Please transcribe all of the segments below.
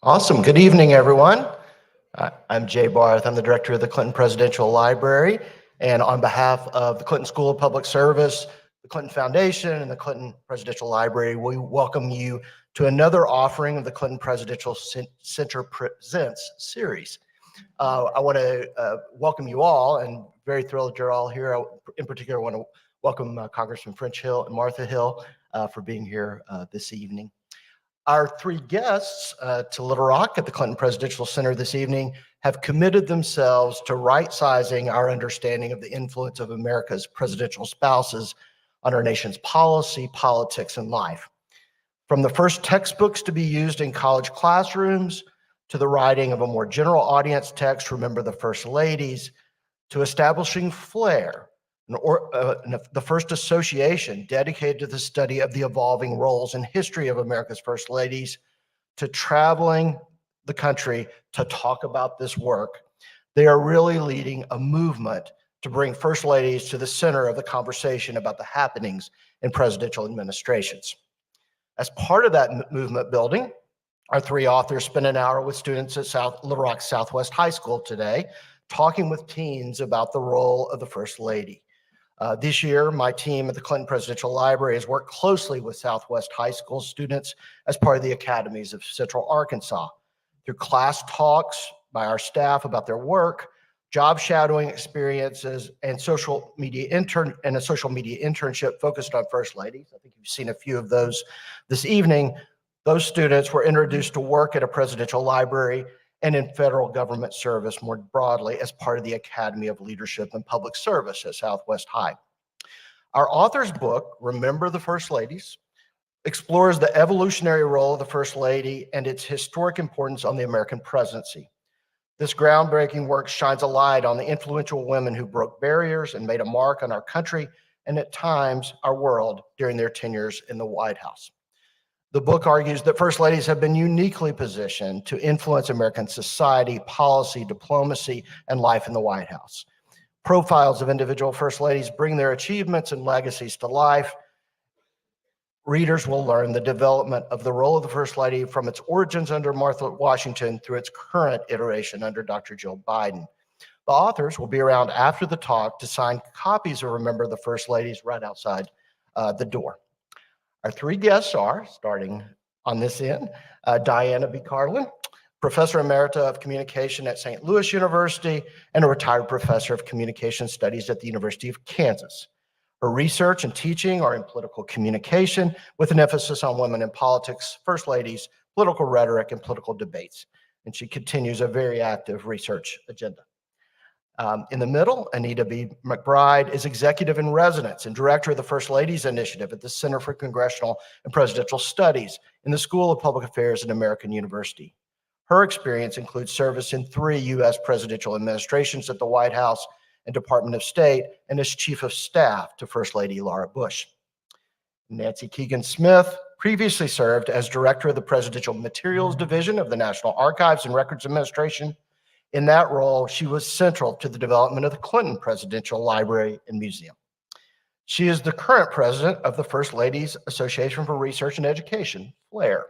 Awesome. Good evening, everyone. I'm Jay Barth. I'm the director of the Clinton Presidential Library. And on behalf of the Clinton School of Public Service, the Clinton Foundation, and the Clinton Presidential Library, we welcome you to another offering of the Clinton Presidential Center Presents series. I want to welcome you all, and very thrilled that you're all here. In particular, I want to welcome Congressman French Hill and Martha Hill for being here this evening. Our three guests to Little Rock at the Clinton Presidential Center this evening have committed themselves to right-sizing our understanding of the influence of America's presidential spouses on our nation's policy, politics, and life. From the first textbooks to be used in college classrooms, to the writing of a more general audience text, Remember the First Ladies, to establishing FLAIR, the first association dedicated to the study of the evolving roles and history of America's First Ladies, to traveling the country to talk about this work. They are really leading a movement to bring First Ladies to the center of the conversation about the happenings in presidential administrations. As part of that movement building, our three authors spent an hour with students at Little Rock Southwest High School today, talking with teens about the role of the First Lady. This year, my team at the Clinton Presidential Library has worked closely with Southwest High School students as part of the Academies of Central Arkansas. Through class talks by our staff about their work, job shadowing experiences, and a social media internship focused on First Ladies. I think you've seen a few of those this evening. Those students were introduced to work at a presidential library and in federal government service more broadly as part of the Academy of Leadership and Public Service at Southwest High. Our author's book, Remember the First Ladies, explores the evolutionary role of the First Lady and its historic importance on the American presidency. This groundbreaking work shines a light on the influential women who broke barriers and made a mark on our country and at times our world during their tenures in the White House. The book argues that First Ladies have been uniquely positioned to influence American society, policy, diplomacy, and life in the White House. Profiles of individual First Ladies bring their achievements and legacies to life. Readers will learn the development of the role of the First Lady from its origins under Martha Washington through its current iteration under Dr. Jill Biden. The authors will be around after the talk to sign copies of Remember the First Ladies right outside the door. Our three guests are, starting on this end, Diana B. Carlin, Professor Emerita of Communication at St. Louis University and a retired Professor of Communication Studies at the University of Kansas. Her research and teaching are in political communication with an emphasis on women in politics, First Ladies, political rhetoric, and political debates. And she continues a very active research agenda. In the middle, Anita B. McBride is executive in residence and director of the First Ladies Initiative at the Center for Congressional and Presidential Studies in the School of Public Affairs at American University. Her experience includes service in 3 U.S. presidential administrations at the White House and Department of State, and as Chief of Staff to First Lady Laura Bush. Nancy Kegan Smith previously served as Director of the Presidential Materials Division of the National Archives and Records Administration. In that role, she was central to the development of the Clinton Presidential Library and Museum. She is the current president of the First Ladies Association for Research and Education, FLAIR.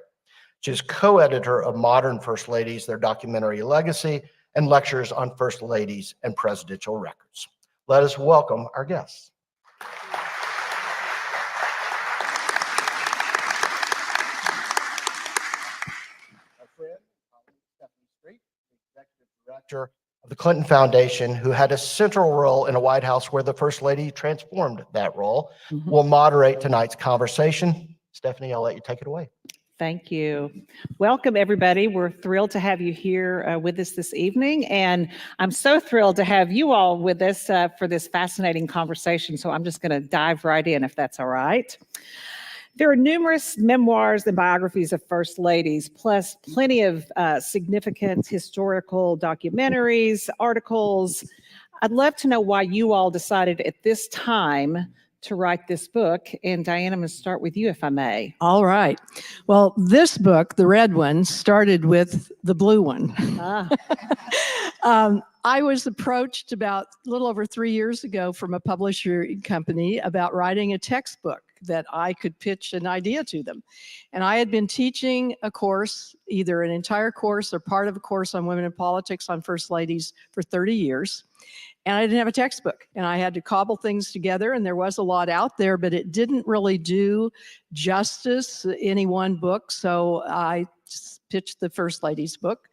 She is co-editor of Modern First Ladies, their documentary Legacy, and lectures on First Ladies and presidential records. Let us welcome our guests. Director of the Clinton Foundation, who had a central role in a White House where the First Lady transformed that role, will moderate tonight's conversation. Stephanie, I'll let you take it away. Thank you. Welcome, everybody. We're thrilled to have you here with us this evening, and I'm so thrilled to have you all with us for this fascinating conversation, so I'm just going to dive right in, if that's all right. There are numerous memoirs and biographies of First Ladies, plus plenty of significant historical documentaries, articles. I'd love to know why you all decided at this time to write this book. And Diana, I'm going to start with you, if I may. All right. Well, this book, the red one, started with the blue one. I was approached about a little over 3 years ago from a publisher company about writing a textbook that I could pitch an idea to them. And I had been teaching a course, either an entire course or part of a course on women in politics on First Ladies for 30 years. And I didn't have a textbook, and I had to cobble things together, and there was a lot out there, but it didn't really do justice any one book. So I pitched the First Ladies book,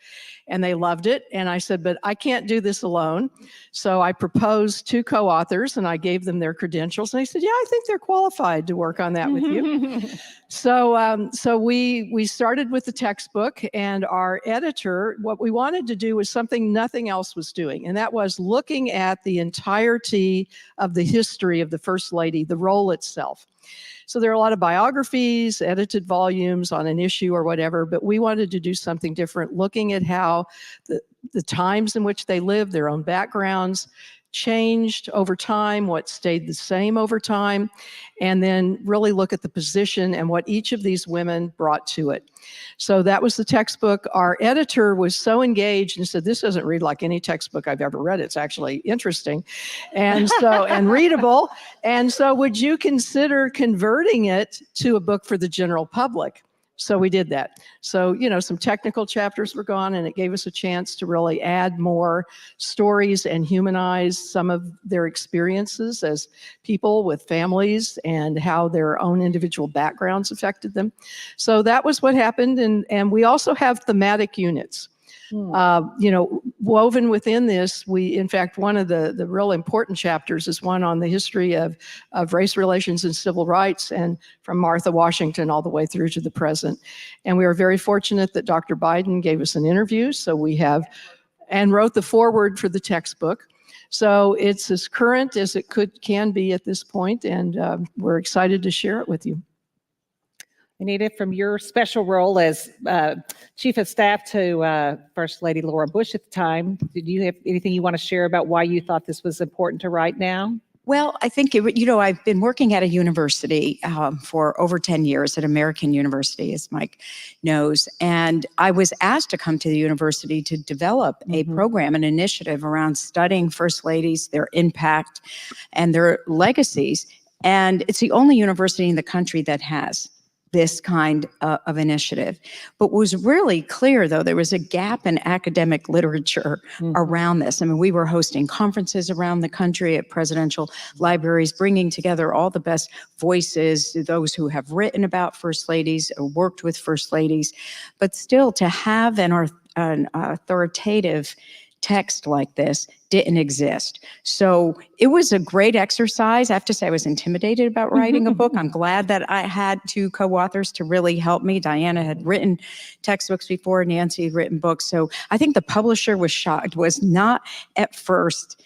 and they loved it. And I said, but I can't do this alone. So I proposed 2 co-authors, and I gave them their credentials. And they said, yeah, I think they're qualified to work on that with you. So we started with the textbook, and our editor, what we wanted to do was something nothing else was doing, and that was looking at the entirety of the history of the First Lady, the role itself. So there are a lot of biographies, edited volumes on an issue or whatever, but we wanted to do something different, looking at how the times in which they lived, their own backgrounds, changed over time, what stayed the same over time, and then really look at the position and what each of these women brought to it. So that was the textbook. Our editor was so engaged and said, this doesn't read like any textbook I've ever read. It's actually interesting and readable. And so would you consider converting it to a book for the general public? So we did that. So, some technical chapters were gone, and it gave us a chance to really add more stories and humanize some of their experiences as people with families and how their own individual backgrounds affected them. So that was what happened. And we also have thematic units. Woven within this, in fact, one of the real important chapters is one on the history of race relations and civil rights, and from Martha Washington all the way through to the present. And we are very fortunate that Dr. Biden gave us an interview, so we have, and wrote the foreword for the textbook. So it's as current as it can be at this point, and we're excited to share it with you. Anita, from your special role as Chief of Staff to First Lady Laura Bush at the time, did you have anything you want to share about why you thought this was important to write now? Well, I think, I've been working at a university for over 10 years, at American University, as Mike knows, and I was asked to come to the university to develop a program, an initiative around studying First Ladies, their impact, and their legacies. And it's the only university in the country that has this kind of initiative. But what was really clear, though, there was a gap in academic literature around this. I mean, we were hosting conferences around the country at presidential libraries, bringing together all the best voices, those who have written about First Ladies or worked with First Ladies, but still to have an authoritative text like this didn't exist. So it was a great exercise. I have to say I was intimidated about writing a book. I'm glad that I had 2 co-authors to really help me. Diana had written textbooks before, Nancy had written books. So I think the publisher was shocked, was not at first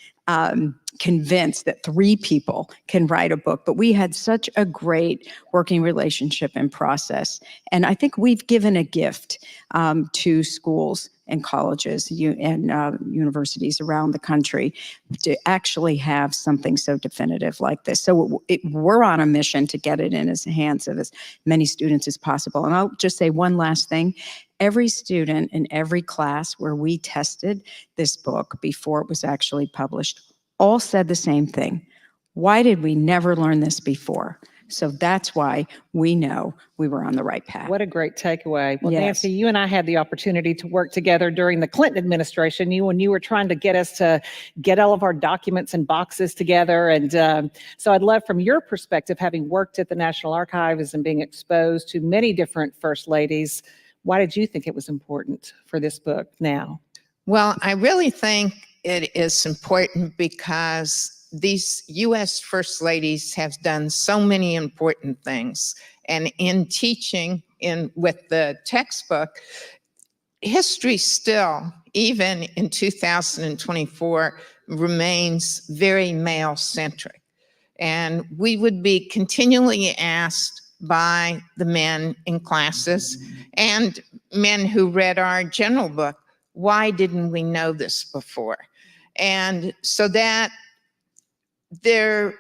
convinced that 3 people can write a book, but we had such a great working relationship and process. And I think we've given a gift to schools and colleges and universities around the country to actually have something so definitive like this. So we're on a mission to get it in the hands of as many students as possible. And I'll just say one last thing. Every student in every class where we tested this book before it was actually published all said the same thing. Why did we never learn this before? So that's why we know we were on the right path. What a great takeaway. Well, Yes. Nancy, you and I had the opportunity to work together during the Clinton administration. When you were trying to get us to get all of our documents and boxes together. And so I'd love, from your perspective, having worked at the National Archives and being exposed to many different First Ladies, why did you think it was important for this book now? Well, I really think it is important because these U.S. First Ladies have done so many important things. And in teaching with the textbook, history still, even in 2024, remains very male-centric. And we would be continually asked by the men in classes and men who read our general book, why didn't we know this before? And so that their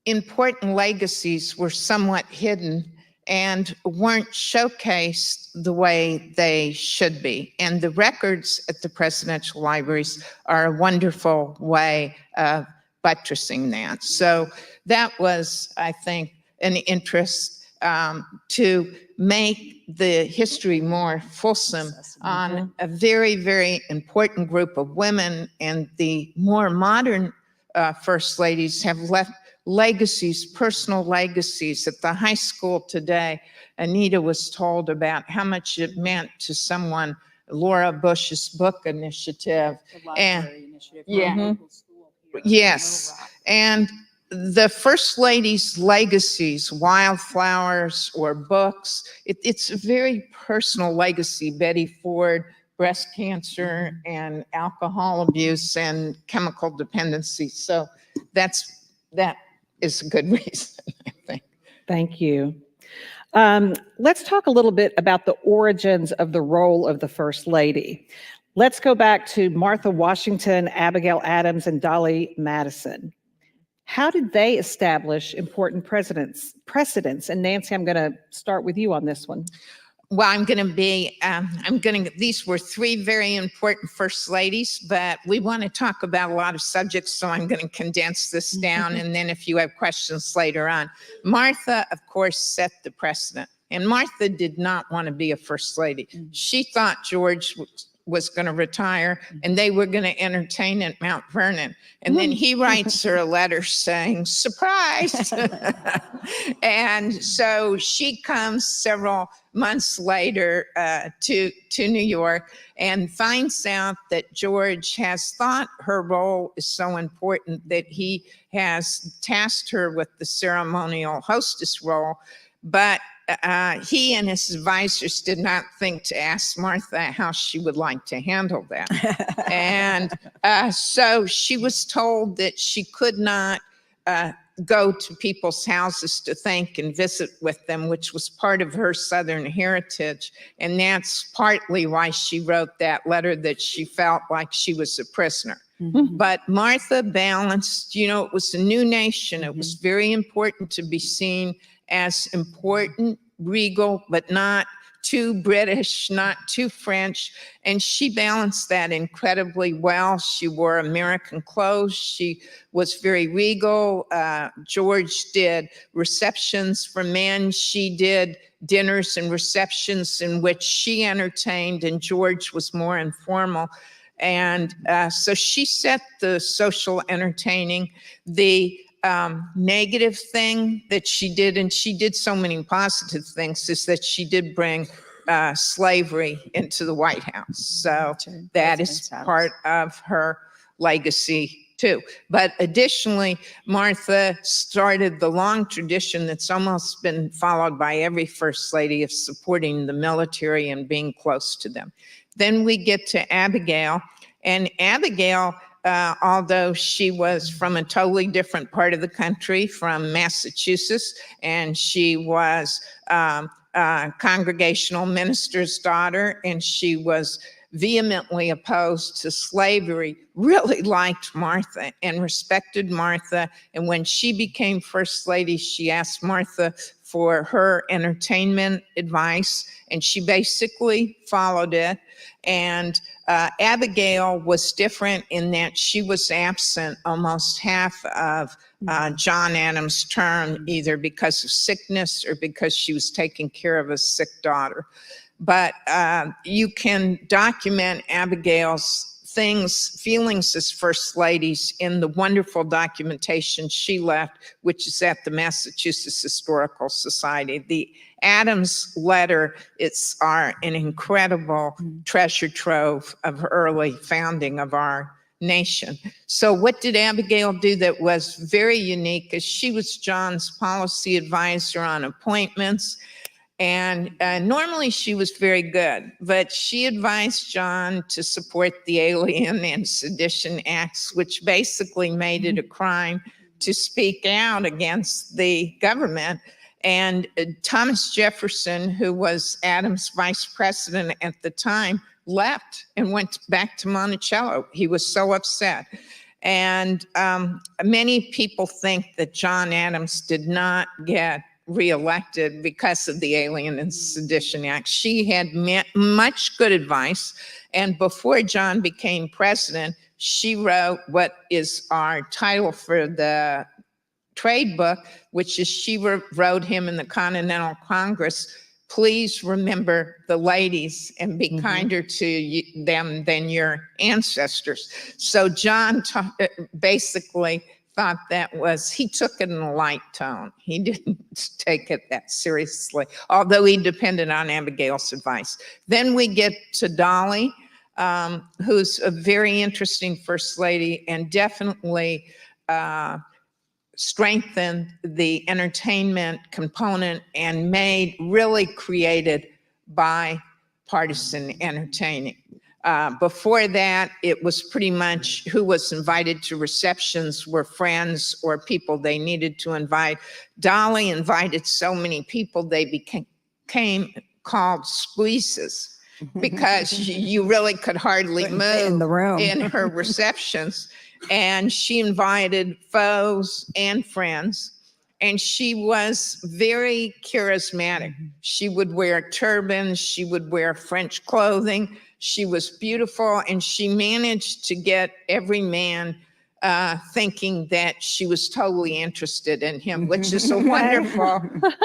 important legacies were somewhat hidden and weren't showcased the way they should be. And the records at the presidential libraries are a wonderful way of buttressing that. So that was, I think, an interest to make the history more fulsome on a very, very important group of women. And the more modern first ladies have left legacies, personal legacies. At the high school today, Anita was told about how much it meant to someone, Laura Bush's book initiative. And yeah, yes. And the first lady's legacies, wildflowers or books, it's a very personal legacy. Betty Ford, breast cancer and alcohol abuse and chemical dependency. So that is a good reason, I think. Thank you. Let's talk a little bit about the origins of the role of the First Lady. Let's go back to Martha Washington, Abigail Adams, and Dolly Madison. How did they establish important precedents? And Nancy, I'm going to start with you on this one. Well, these were three very important first ladies, but we want to talk about a lot of subjects, so I'm going to condense this down, and then if you have questions later on. Martha, of course, set the precedent, and Martha did not want to be a first lady. She thought George was going to retire and they were going to entertain at Mount Vernon. And then he writes her a letter saying, surprise. And so she comes several months later to New York and finds out that George has thought her role is so important that he has tasked her with the ceremonial hostess role. But he and his advisors did not think to ask Martha how she would like to handle that. And so she was told that she could not go to people's houses to thank and visit with them, which was part of her Southern heritage. And that's partly why she wrote that letter, that she felt like she was a prisoner. Mm-hmm. But Martha balanced, it was a new nation. It was very important to be seen as important, regal, but not too British, not too French. And she balanced that incredibly well. She wore American clothes. She was very regal. George did receptions for men. She did dinners and receptions in which she entertained, and George was more informal. And so she set the social entertaining. The negative thing that she did, and she did so many positive things, is that she did bring slavery into the White House. So that is part of her legacy too. But additionally, Martha started the long tradition that's almost been followed by every first lady of supporting the military and being close to them. Then we get to Abigail, and Abigail, although she was from a totally different part of the country, from Massachusetts, and she was a congregational minister's daughter, and she was vehemently opposed to slavery, really liked Martha and respected Martha. And when she became first lady, she asked Martha for her entertainment advice, and she basically followed it. And Abigail was different in that she was absent almost half of John Adams' term, either because of sickness or because she was taking care of a sick daughter. But you can document Abigail's feelings as first ladies in the wonderful documentation she left, which is at the Massachusetts Historical Society. The Adams letter, it's an incredible treasure trove of early founding of our nation. So what did Abigail do that was very unique? Is she was John's policy advisor on appointments. And normally she was very good, but she advised John to support the Alien and Sedition Acts, which basically made it a crime to speak out against the government. And Thomas Jefferson, who was Adams' vice president at the time, left and went back to Monticello. He was so upset. And many people think that John Adams did not get reelected because of the Alien and Sedition Act. She had much good advice. And before John became president, she wrote what is our title for the trade book, which is she wrote him in the Continental Congress, please remember the ladies and be kinder to them than your ancestors. So John basically thought that was, he took it in a light tone. He didn't take it that seriously, although he depended on Abigail's advice. Then we get to Dolly, who's a very interesting first lady and definitely strengthened the entertainment component and really created bipartisan entertaining. Before that, it was pretty much who was invited to receptions were friends or people they needed to invite. Dolly invited so many people they became called squeezes because you really could hardly move in the room in her receptions. And she invited foes and friends. And she was very charismatic. She would wear turbans. She would wear French clothing. She was beautiful. And she managed to get every man thinking that she was totally interested in him, which is a wonderful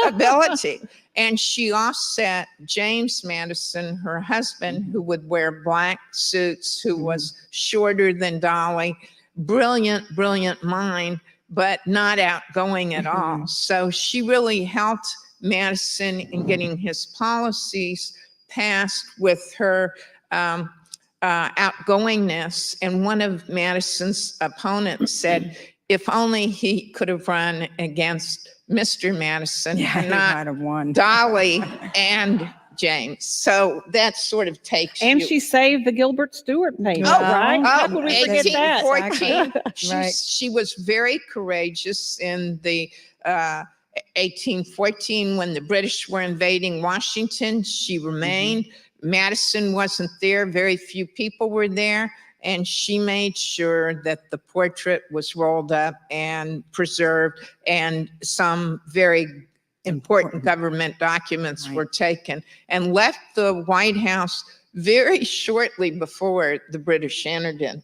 ability. And she offset James Madison, her husband, who would wear black suits, who was shorter than Dolly, brilliant, brilliant mind, but not outgoing at all. So she really helped Madison in getting his policies passed with her outgoingness. And one of Madison's opponents said, if only he could have run against Mr. Madison and might have won. Dolly and James. So that sort of takes And you. she saved the Gilbert Stuart painting, right? How could we forget that? 1814. She was very courageous in the 1814 when the British were invading Washington. She remained. Madison wasn't there. Very few people were there. And she made sure that the portrait was rolled up and preserved, and some very important government documents were taken, and left the White House very shortly before the British entered in.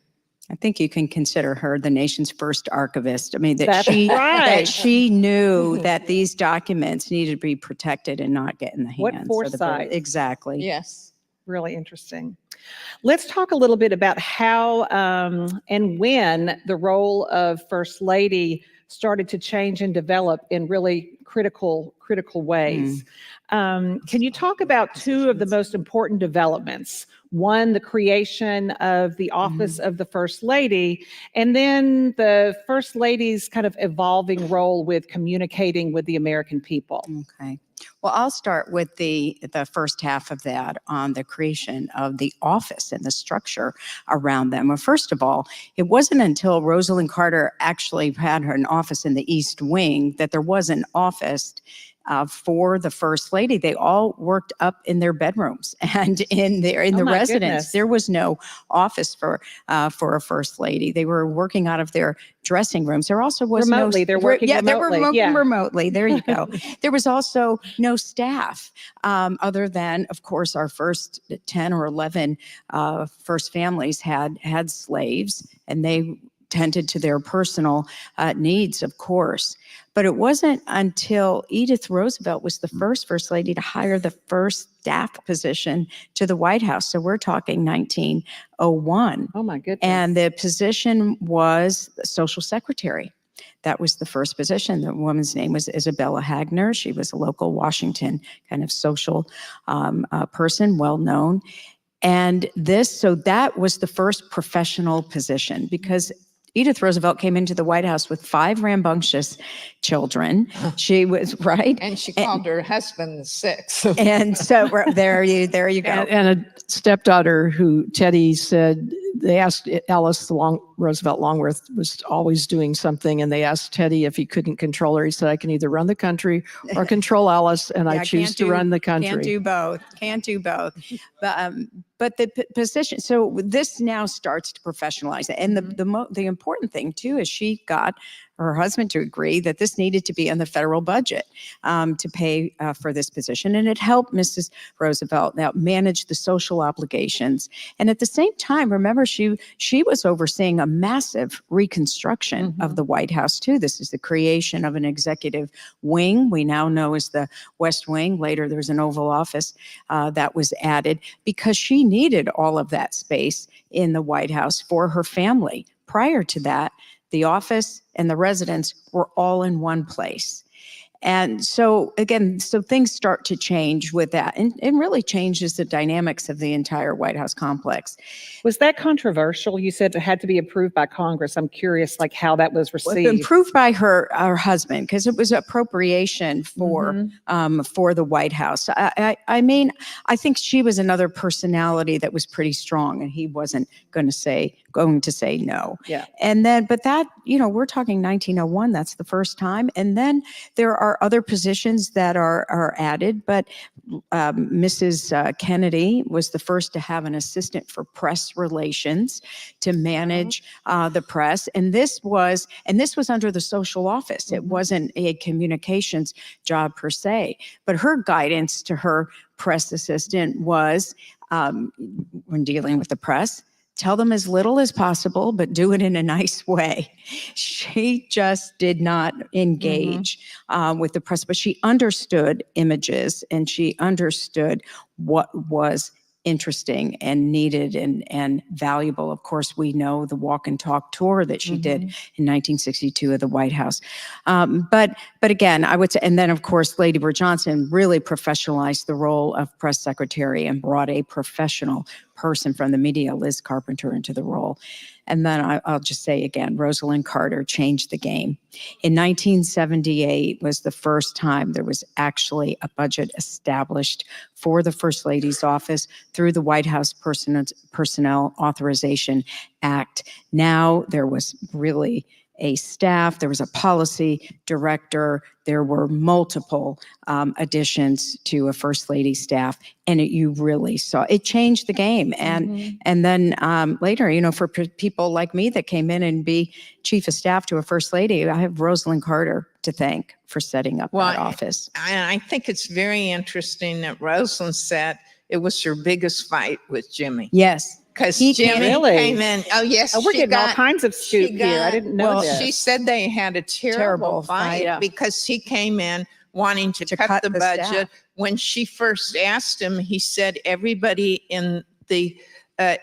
I think you can consider her the nation's first archivist. I mean, that That's she right. that she knew that these documents needed to be protected and not get in the hands What of the foresight. exactly. Yes. Really interesting. Let's talk a little bit about how and when the role of First Lady started to change and develop in really critical ways. Can you talk about two of the most important developments? One, the creation of the office of the First Lady, and then the First Lady's kind of evolving role with communicating with the American people. Okay. Well, I'll start with the first half of that on the creation of the office and the structure around them. Well, first of all, it wasn't until Rosalind Carter actually had an office in the East Wing that there was an office for the First Lady. They all worked up in their bedrooms and in the residence. Goodness. There was no office for a First Lady. They were working out of their dressing rooms. There also was remotely. They're working remotely. They were working remotely. There you go. There was also no staff other than, of course, our first 10 or 11 first families had slaves, and they tended to their personal needs, of course. But it wasn't until Edith Roosevelt was the first lady to hire the first staff position to the White House. So we're talking 1901. Oh my goodness. And the position was social secretary. That was the first position. The woman's name was Isabella Hagner. She was a local Washington kind of social person, well known. And so that was the first professional position, because Edith Roosevelt came into the White House with 5 rambunctious children. She was right. And she called her husband the 6th. And so there you go. And a stepdaughter who Teddy said, they asked Alice Roosevelt Longworth was always doing something, and they asked Teddy if he couldn't control her. He said, I can either run the country or control Alice, and I choose to run the country. Can't do both. But the position, so this now starts to professionalize it. And the important thing too is she got her husband to agree that this needed to be in the federal budget to pay for this position. And it helped Mrs. Roosevelt now manage the social obligations. And at the same time, remember, she was overseeing a massive reconstruction of the White House too. This is the creation of an executive wing we now know as the West Wing. Later, there was an Oval Office that was added because she needed all of that space in the White House for her family. Prior to that, the office and the residence were all in one place. And so again, so things start to change with that, and really changes the dynamics of the entire White House complex. Was that controversial? You said it had to be approved by Congress. I'm curious, like how that was received. Approved by her husband, because it was appropriation for the White House. I mean, I think she was another personality that was pretty strong, and he wasn't going to say no. Yeah. And then, but that, we're talking 1901. That's the first time. And then there are other positions that are added, but Mrs. Kennedy was the first to have an assistant for press relations to manage the press. And this was under the social office. It wasn't a communications job per se, but her guidance to her press assistant was, when dealing with the press, tell them as little as possible, but do it in a nice way. She just did not engage with the press, but she understood images and she understood what was interesting and needed and valuable. Of course, we know the walk and talk tour that she did in 1962 of the White House. But again, I would say, and then of course, Lady Bird Johnson really professionalized the role of press secretary and brought a professional person from the media, Liz Carpenter, into the role. And then I'll just say again, Rosalind Carter changed the game. In 1978 was the first time there was actually a budget established for the First Lady's office through the White House Personnel Authorization Act. Now there was really a staff, there was a policy director, there were multiple additions to a First Lady staff, and you really saw, it changed the game. And then later, for people like me that came in and be chief of staff to a First Lady, I have Rosalind Carter to thank for setting up that office. I think it's very interesting that Rosalind said it was her biggest fight with Jimmy. Yes. Because Jimmy came in. Oh, yes. We're getting all kinds of scoop here. I didn't know this. She said they had a terrible fight because he came in wanting to cut the budget. staff. When she first asked him, he said everybody in the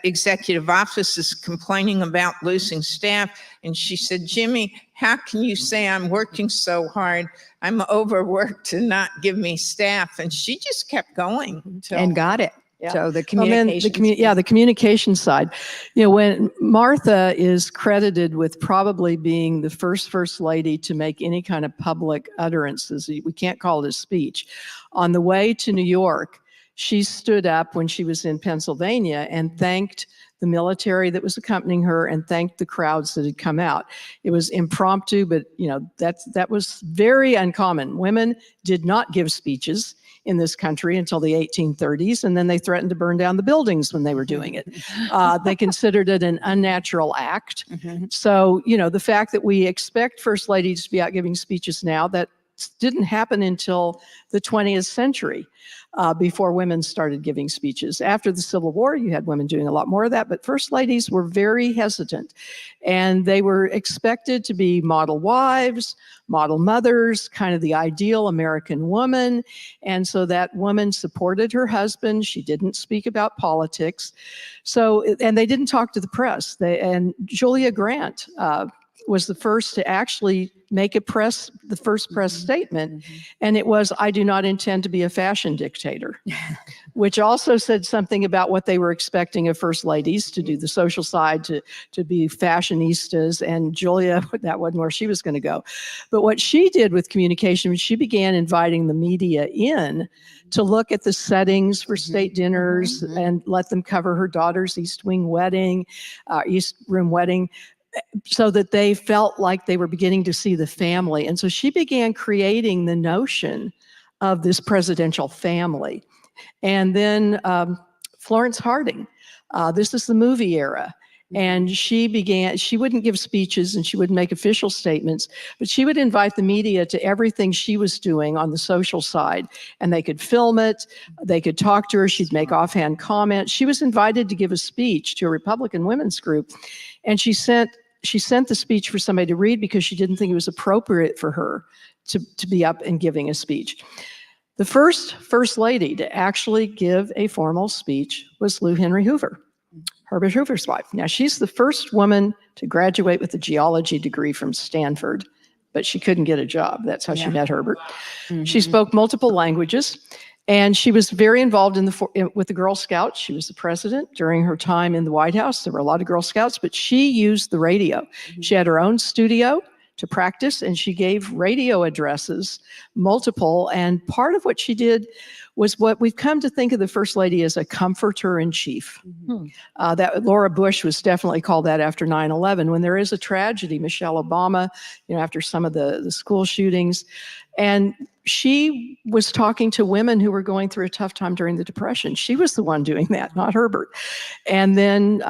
executive office is complaining about losing staff. And she said, Jimmy, how can you say I'm working so hard? I'm overworked to not give me staff. And she just kept going. And got it. Yeah. So the And then communication. the communication side. When Martha is credited with probably being the first lady to make any kind of public utterances, we can't call it a speech. On the way to New York, she stood up when she was in Pennsylvania and thanked the military that was accompanying her and thanked the crowds that had come out. It was impromptu, but that was very uncommon. Women did not give speeches in this country until the 1830s, and then they threatened to burn down the buildings when they were doing it. They considered it an unnatural act. So, the fact that we expect First Ladies to be out giving speeches now, that didn't happen until the 20th century. Before women started giving speeches. After the Civil War, you had women doing a lot more of that, but First Ladies were very hesitant. And they were expected to be model wives, model mothers, kind of the ideal American woman. And so that woman supported her husband. She didn't speak about politics. So, and they didn't talk to the press. And Julia Grant was the first to actually make the first press statement. And it was, I do not intend to be a fashion dictator, which also said something about what they were expecting of First Ladies to do the social side, to be fashionistas. And Julia, that wasn't where she was going to go. But what she did with communication, she began inviting the media in to look at the settings for state dinners and let them cover her daughter's East Room wedding, so that they felt like they were beginning to see the family. And so she began creating the notion of this presidential family. And then Florence Harding, this is the movie era. And she wouldn't give speeches and she wouldn't make official statements, but she would invite the media to everything she was doing on the social side. And they could film it, they could talk to her, she'd make offhand comments. She was invited to give a speech to a Republican women's group. And she sent the speech for somebody to read because she didn't think it was appropriate for her to be up and giving a speech. The first lady to actually give a formal speech was Lou Henry Hoover, Herbert Hoover's wife. Now, she's the first woman to graduate with a geology degree from Stanford, but she couldn't get a job. That's how she met Herbert. She spoke multiple languages, and she was very involved with the Girl Scouts. She was the president during her time in the White House. There were a lot of Girl Scouts, but she used the radio. She had her own studio to practice, and she gave radio addresses, multiple, and part of what she did was what we've come to think of the First Lady as a comforter in chief. That Laura Bush was definitely called that after 9/11. When there is a tragedy, Michelle Obama, after some of the school shootings, and she was talking to women who were going through a tough time during the Depression. She was the one doing that, not Herbert. And then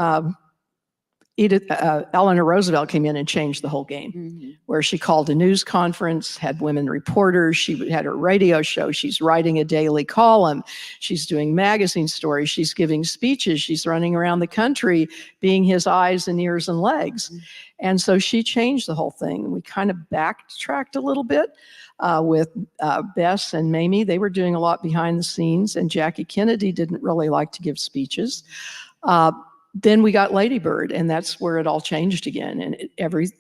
Eleanor Roosevelt came in and changed the whole game, where she called a news conference, had women reporters, she had her radio show, she's writing a daily column, she's doing magazine stories, she's giving speeches, she's running around the country being his eyes and ears and legs. And so she changed the whole thing. We kind of backtracked a little bit with Bess and Mamie. They were doing a lot behind the scenes, and Jackie Kennedy didn't really like to give speeches. Then we got Lady Bird, and that's where it all changed again. And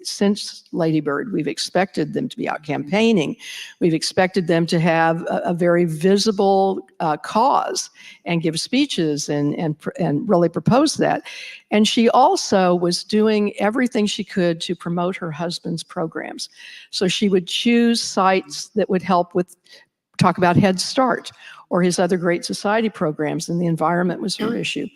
since Lady Bird, we've expected them to be out campaigning. We've expected them to have a very visible cause and give speeches and really propose that. And she also was doing everything she could to promote her husband's programs. So she would choose sites that would help talk about Head Start or his other Great Society programs, and the environment was her issue.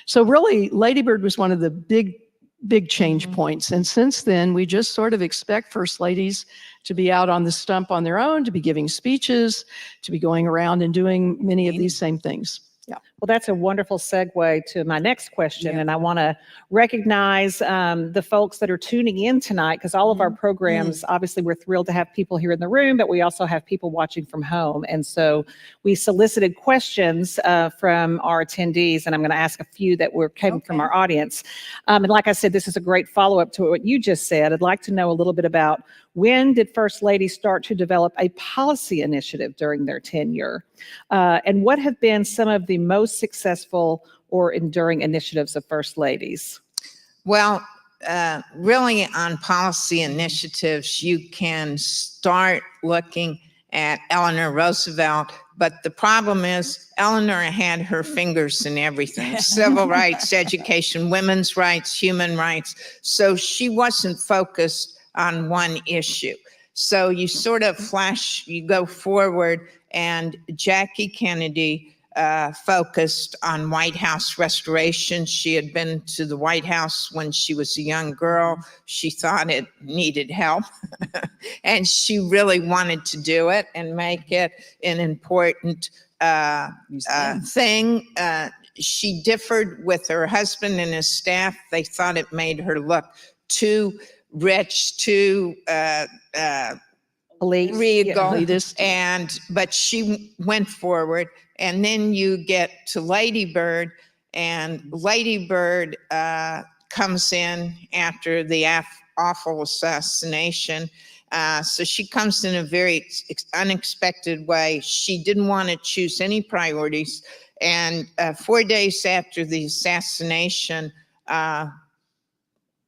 So really, Lady Bird was one of the big change points. And since then, we just sort of expect First Ladies to be out on the stump on their own, to be giving speeches, to be going around and doing many of these same things. Yeah. Well, that's a wonderful segue to my next question. And I want to recognize the folks that are tuning in tonight, because all of our programs, obviously, we're thrilled to have people here in the room, but we also have people watching from home. And so we solicited questions from our attendees, and I'm going to ask a few that came from our audience. And like I said, this is a great follow-up to what you just said. I'd like to know a little bit about, when did First Lady start to develop a policy initiative during their tenure? And what have been some of the most successful or enduring initiatives of First Ladies? Well, really on policy initiatives, you can start looking at Eleanor Roosevelt, but the problem is Eleanor had her fingers in everything: civil rights, education, women's rights, human rights. So she wasn't focused on one issue. So you sort of you go forward, and Jackie Kennedy focused on White House restoration. She had been to the White House when she was a young girl. She thought it needed help, and she really wanted to do it and make it an important thing. She differed with her husband and his staff. They thought it made her look too rich, too regal, but she went forward. And then you get to Lady Bird, and Lady Bird comes in after the awful assassination. So she comes in a very unexpected way. She didn't want to choose any priorities. And 4 days after the assassination,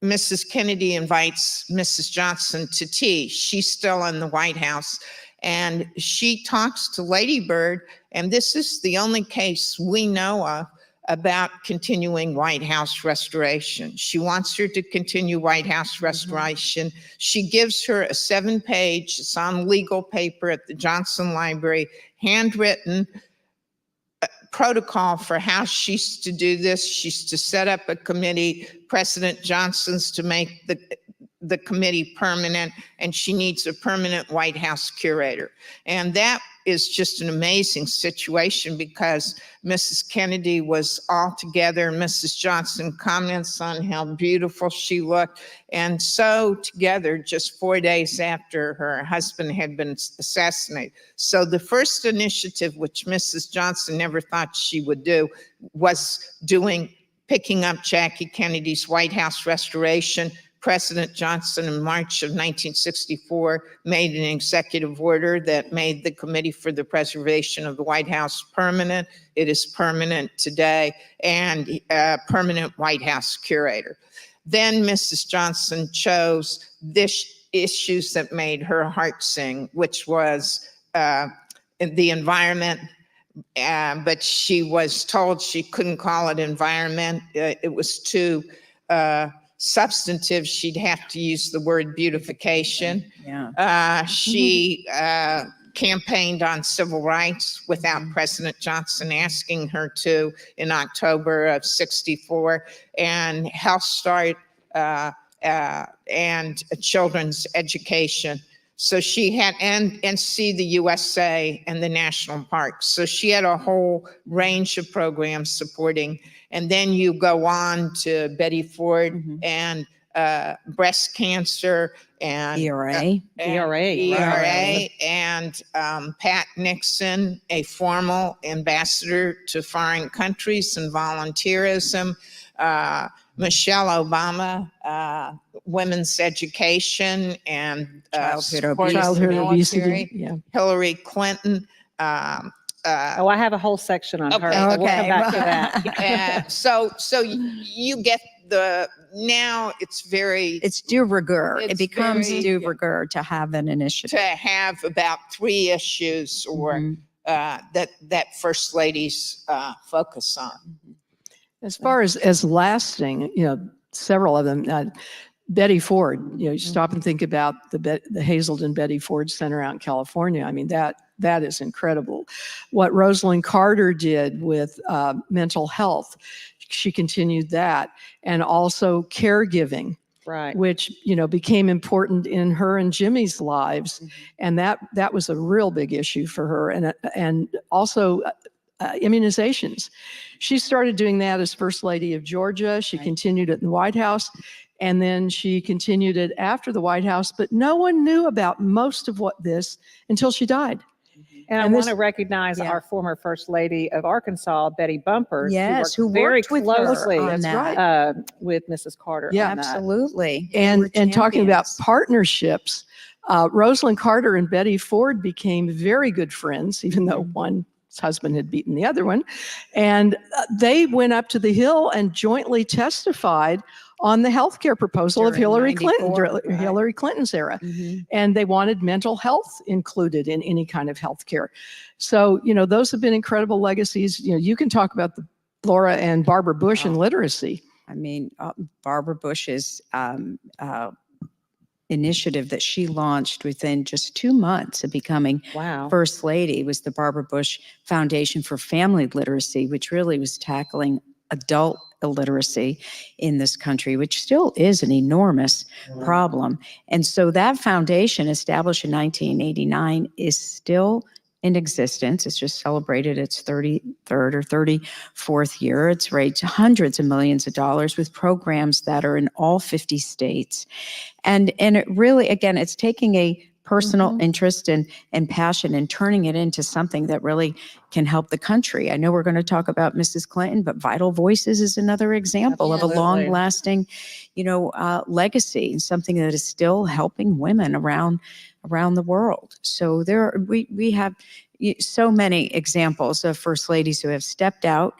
Mrs. Kennedy invites Mrs. Johnson to tea. She's still in the White House, and she talks to Lady Bird, and this is the only case we know of about continuing White House restoration. She wants her to continue White House restoration. She gives her a 7-page, it's on legal paper at the Johnson Library, handwritten protocol for how she's to do this. She's to set up a committee, President Johnson's to make the committee permanent, and she needs a permanent White House curator. And that is just an amazing situation because Mrs. Kennedy was all together. Mrs. Johnson comments on how beautiful she looked. And so together, just 4 days after her husband had been assassinated. So the first initiative, which Mrs. Johnson never thought she would do, was picking up Jackie Kennedy's White House restoration. President Johnson in March of 1964 made an executive order that made the Committee for the Preservation of the White House permanent. It is permanent today, and permanent White House curator. Then Mrs. Johnson chose issues that made her heart sing, which was the environment, but she was told she couldn't call it environment. It was too substantive. She'd have to use the word beautification. Yeah. She campaigned on civil rights without President Johnson asking her to in October of '64, and Health Start and children's education. So she had, and See the USA and the national parks. So she had a whole range of programs supporting. And then you go on to Betty Ford and breast cancer and ERA. and Pat Nixon, a formal ambassador to foreign countries and volunteerism. Michelle Obama, women's education and Childhood obesity. Yeah. Hillary Clinton. Oh, I have a whole section on her. Okay. We'll come back to that. So you get now it's de rigueur. It It's becomes very- de rigueur to have an initiative. to have about 3 issues or that first ladies focus on. As far as lasting, several of them. Betty Ford, you stop and think about the Hazelden Betty Ford Center out in California. I mean, that is incredible. What Rosalind Carter did with mental health, she continued that, and also caregiving, Right. which became important in her and Jimmy's lives, and that was a real big issue for her, and also immunizations. She started doing that as First Lady of Georgia. She continued it in the White House, and then she continued it after the White House, but no one knew about most of this until she died. And I And want this- to recognize our former First Lady of Arkansas, Betty Bumpers, Yes, who who worked very worked with her closely on That's that. right. With Mrs. Carter. Yeah, on that. Absolutely. They And were talking about champions. partnerships, Rosalind Carter and Betty Ford became very good friends, even though one's husband had beaten the other one. And they went up to the Hill and jointly testified on the healthcare proposal of During Hillary Clinton, 94, right. Hillary Clinton's era. Mhm. And they wanted mental health included in any kind of healthcare. So, those have been incredible legacies. You can talk about the Laura and Barbara Bush and literacy. I mean, Barbara Bush's initiative that she launched within just 2 months of becoming Wow. First Lady was the Barbara Bush Foundation for Family Literacy, which really was tackling adult illiteracy in this country, which still is an enormous problem. And so that foundation, established in 1989, is still in existence. It's just celebrated its 33rd or 34th year. It's raised hundreds of millions of dollars with programs that are in all 50 states. And it really, again, it's taking a personal interest and passion and turning it into something that really can help the country. I know we're going to talk about Mrs. Clinton, but Vital Voices is another example of a Absolutely. long-lasting, legacy, and something that is still helping women around the world. So we have so many examples of First Ladies who have stepped out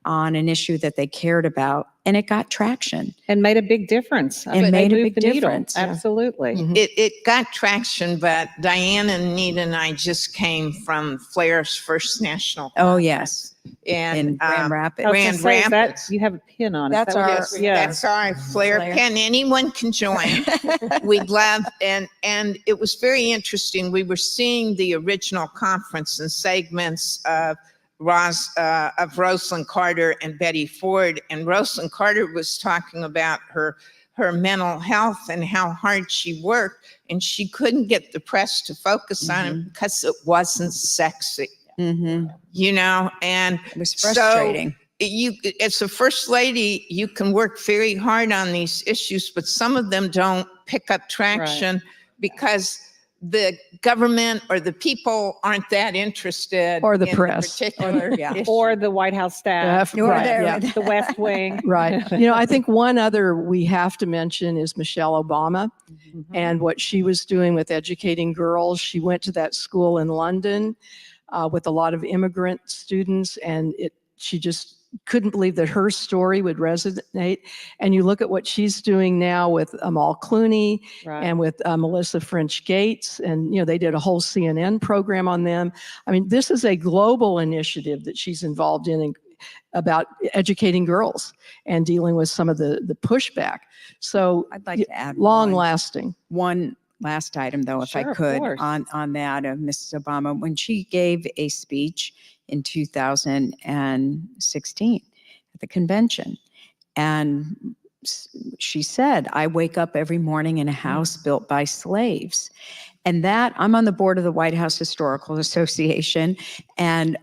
on an issue that they cared about, and it got traction. And made a big difference. And They made a moved big the needle. difference. Yeah. Absolutely. It got traction, but Diane and Anita and I just came from Flair's first national Oh, conference. yes. In And Grand Rapids. I was Grand gonna say, is that- Rapids. you have a pin on it. That's That our- was- That's our Flair Flair. pen. Anyone can join. We'd love, and it was very interesting. We were seeing the original conference and segments of Rosalind Carter and Betty Ford, and Rosalind Carter was talking about her her mental health and how hard she worked, and she couldn't get the press to focus on it because it wasn't sexy, Mm-hmm. you know, and It was so frustrating. you, as a first lady, you can work very hard on these issues, but some of them don't pick up traction because the government or the people aren't that interested Or the in press. particular Yeah. issue. Or the White House staff, Right, there- yeah. the West Wing. Right. You know, I think one other we have to mention is Michelle Obama and what she was doing with educating girls. She went to that school in London with a lot of immigrant students, and she just couldn't believe that her story would resonate. And you look at what she's doing now with Amal Clooney Right. and with Melissa French Gates, and you know, they did a whole CNN program on them. I mean, this is a global initiative that she's involved in about educating girls and dealing with some of the pushback. So I'd like to add long lasting. one last item, though, if Sure, I of could, course. on that of Mrs. Obama. When she gave a speech in 2016 at the convention, and she said, "I wake up every morning in a house built by slaves." And that, I'm on the board of the White House Historical Association, and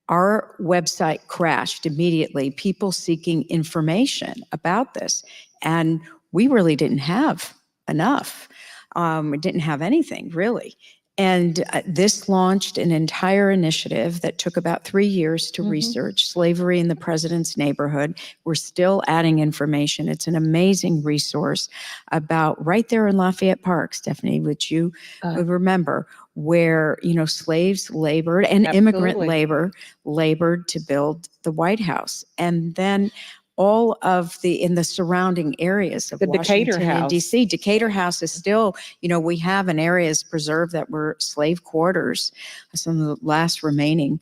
our website crashed immediately, people seeking information about this. And we really didn't have enough. We didn't have anything, really. And this launched an entire initiative that took about 3 years to research slavery in the president's neighborhood. We're still adding information. It's an amazing resource about right there in Lafayette Park, Stephanie, which you would remember, where, you know, slaves labored and immigrant Absolutely. labor labored to build the White House. And then all of in the surrounding areas of The Decatur Washington and House. DC. Decatur House is still, you know, we have an areas preserved that were slave quarters, some of the last remaining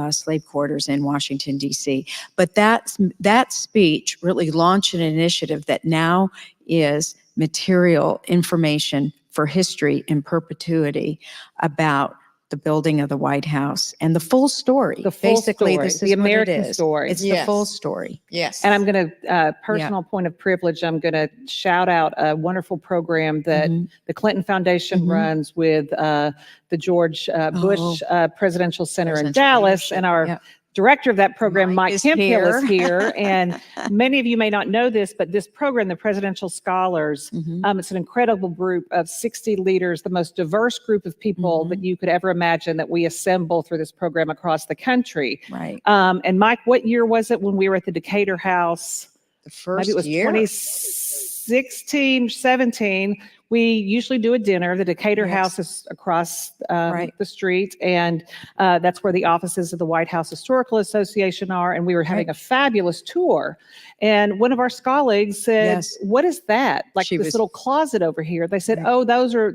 slave quarters in Washington, DC. But that speech really launched an initiative that now is material information for history in perpetuity about the building of the White House and the full story. The full Basically, story, this the is what it American is. story. It's the Yes. full story. Yes. And I'm going to, personal point of privilege, I'm going to shout out a wonderful program that the Clinton Foundation runs with the George Bush Presidential Center in Presidential Dallas. Leadership. And our Yep. director of that program, Mike Mike is Hemphill, is here. here. And many of you may not know this, but this program, the Presidential Scholars, it's an incredible group of 60 leaders, the most diverse group of people that you could ever imagine that we assemble through this program across the country. Right. And Mike, what year was it when we were at the Decatur House? The first Maybe it was year. 2016, 17. We usually do a dinner. The Decatur Yes. House is across Right. the street, and that's where the offices of the White House Historical Association are. And we were having a fabulous tour. And one of our colleagues said, Yes. "What is that? Like She this was- little closet over here?" They said, Right. "Oh,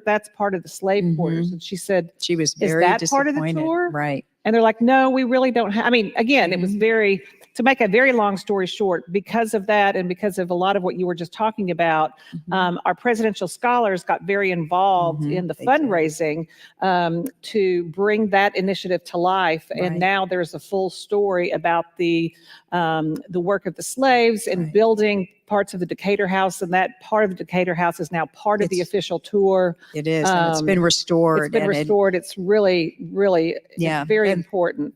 that's part of the slave quarters." And she said, She was "Is very that part of the disappointed. tour?" Right. And they're like, "No, we really don't have," I mean, again, it was very, to make a very long story short, because of that and because of a lot of what you were just talking about, our presidential scholars got very involved in the They did. fundraising to bring that initiative to life. And Right. now there's a full story about the work of the slaves and Right. building parts of the Decatur House. And that part of the Decatur House is now part of the It's- official tour. It is. And it's been restored. It's been and restored. It's really, really Yeah, very and important.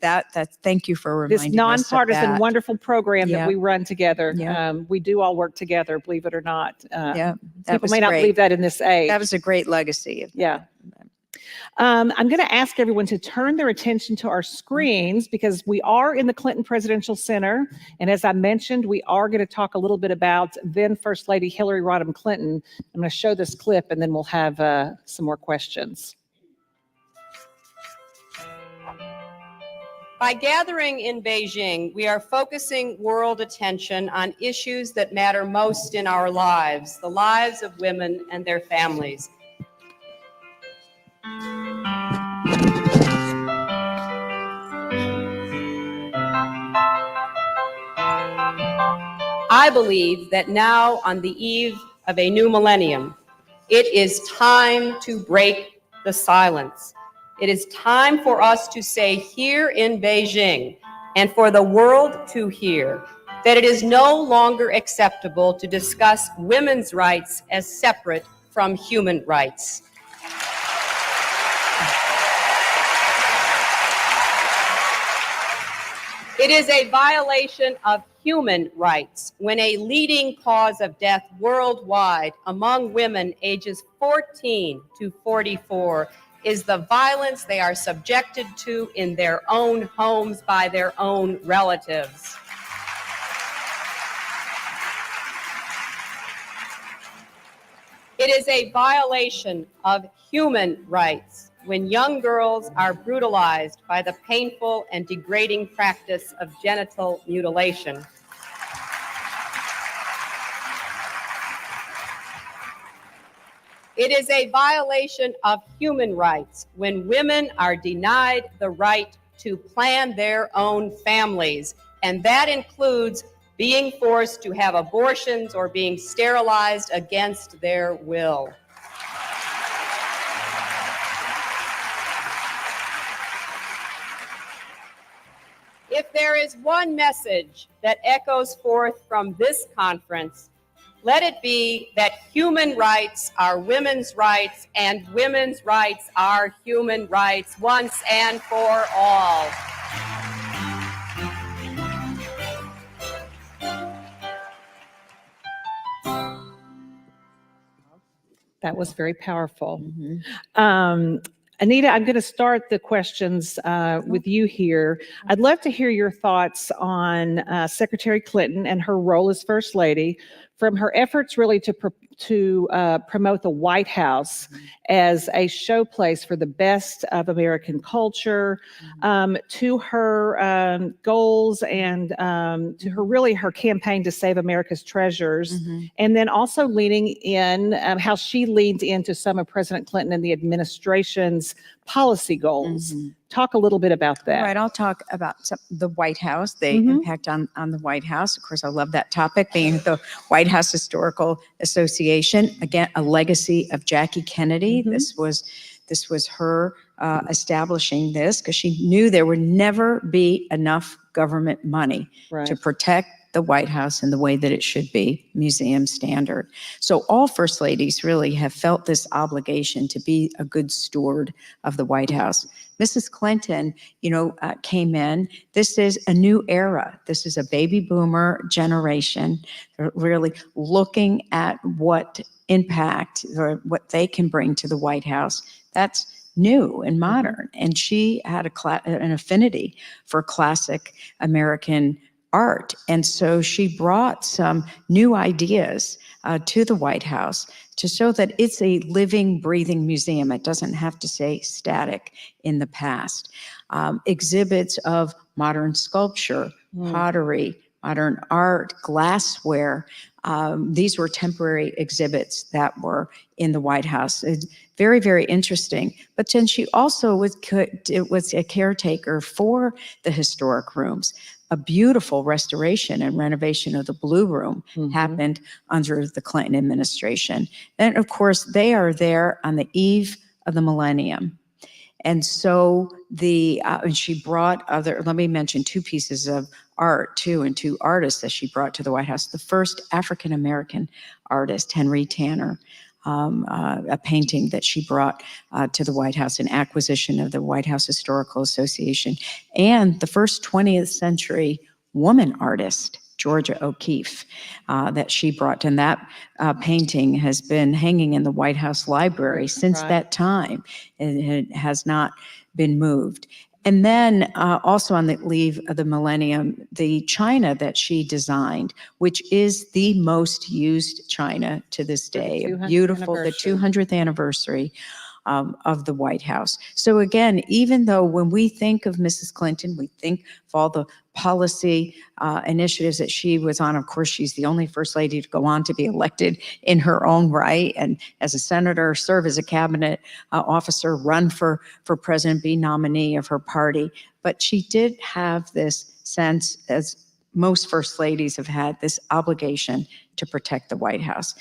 Thank you for This reminding us of nonpartisan, that. wonderful program Yeah. that we run together. Yeah. We do all work together, believe it or not. Yeah, that People was may not great. believe that in this age. That was a great legacy. Yeah. I'm going to ask everyone to turn their attention to our screens because we are in the Clinton Presidential Center. And as I mentioned, we are going to talk a little bit about then First Lady Hillary Rodham Clinton. I'm going to show this clip and then we'll have some more questions. By gathering in Beijing, we are focusing world attention on issues that matter most in our lives, the lives of women and their families. I believe that now, on the eve of a new millennium, it is time to break the silence. It is time for us to say here in Beijing, and for the world to hear, that it is no longer acceptable to discuss women's rights as separate from human rights. It is a violation of human rights when a leading cause of death worldwide among women ages 14 to 44 is the violence they are subjected to in their own homes by their own relatives. It is a violation of human rights when young girls are brutalized by the painful and degrading practice of genital mutilation. It is a violation of human rights when women are denied the right to plan their own families, and that includes being forced to have abortions or being sterilized against their will. If there is one message that echoes forth from this conference, let it be that human rights are women's rights and women's rights are human rights once and for all. That was very powerful. Anita, I'm going to start the questions with you here. I'd love to hear your thoughts on Secretary Clinton and her role as First Lady, from her efforts really to promote the White House as a showplace for the best of American culture, to her goals and to her campaign to save America's treasures, and then also leaning in how she leaned into some of President Clinton and the administration's policy goals. Talk a little bit about that. All right, I'll talk about the White House, the impact on the White House. Of course, I love that topic, being the White House Historical Association. Again, a legacy of Jackie Kennedy. This was her establishing this because she knew there would never be enough government money to protect the White House in the way that it should be, museum standard. So all First Ladies really have felt this obligation to be a good steward of the White House. Mrs. Clinton, came in. This is a new era. This is a baby boomer generation. They're really looking at what impact or what they can bring to the White House. That's new and modern. And she had an affinity for classic American art. And so she brought some new ideas to the White House to show that it's a living, breathing museum. It doesn't have to say static in the past. Exhibits of modern sculpture, pottery, modern art, glassware. These were temporary exhibits that were in the White House. It's very, very interesting. But then she also was a caretaker for the historic rooms. A beautiful restoration and renovation of the Blue Room happened under the Clinton administration. And of course, they are there on the eve of the millennium. And so and she brought let me mention two pieces of art too, and two artists that she brought to the White House. The first African-American artist, Henry Tanner, a painting that she brought to the White House, an acquisition of the White House Historical Association, and the first 20th century woman artist, Georgia O'Keeffe, that she brought. And that painting has been hanging in the White House library since that time. It has not been moved. And then also on the eve of the millennium, the china that she designed, which is the most used china to this day, beautiful, the 200th anniversary of the White House. So again, even though when we think of Mrs. Clinton, we think of all the policy initiatives that she was on. Of course, she's the only First Lady to go on to be elected in her own right, and as a senator, serve as a cabinet officer, run for president, be nominee of her party. But she did have this sense, as most First Ladies have had, this obligation to protect the White House.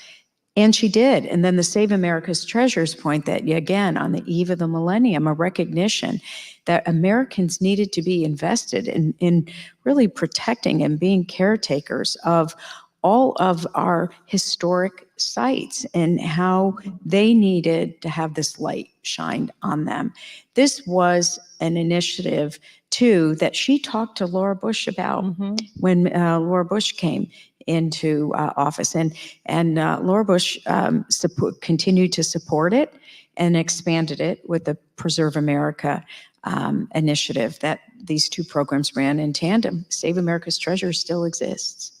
And she did. And then the Save America's Treasures point that, again, on the eve of the millennium, a recognition that Americans needed to be invested in really protecting and being caretakers of all of our historic sites and how they needed to have this light shined on them. This was an initiative, too, that she talked to Laura Bush about when Laura Bush came into office. And Laura Bush continued to support it and expanded it with the Preserve America initiative that these two programs ran in tandem. Save America's Treasure still exists.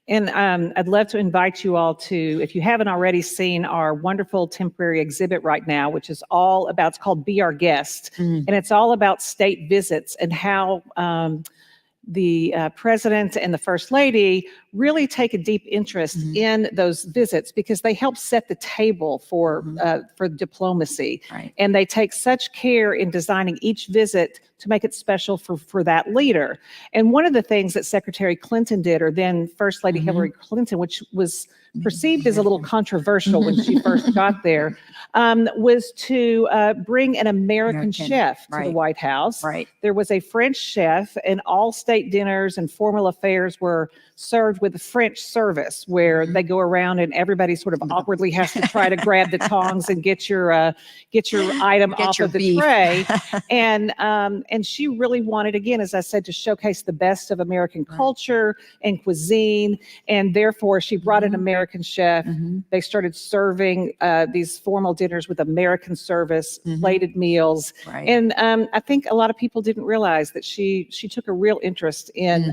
And I'd love to invite you all to, if you haven't already seen our wonderful temporary exhibit right now, which is all about, it's called Be Our Guest. And it's all about state visits and how the president and the first lady really take a deep interest in those visits because they help set the table for diplomacy. Right. And they take such care in designing each visit to make it special for that leader. And one of the things that Secretary Clinton did, or then First Lady Hillary Clinton, which was perceived as a little controversial when she first got there, was to bring an American chef to the White House. Right. There was a French chef, and all state dinners and formal affairs were served with a French service where they go around and everybody sort of awkwardly has to try to grab the tongs and get your item off your of the beef. tray. And she really wanted, again, as I said, to showcase the best of American culture and cuisine. And therefore, she brought an American chef. They started serving these formal dinners with American service, plated meals. Right. And I think a lot of people didn't realize that she took a real interest in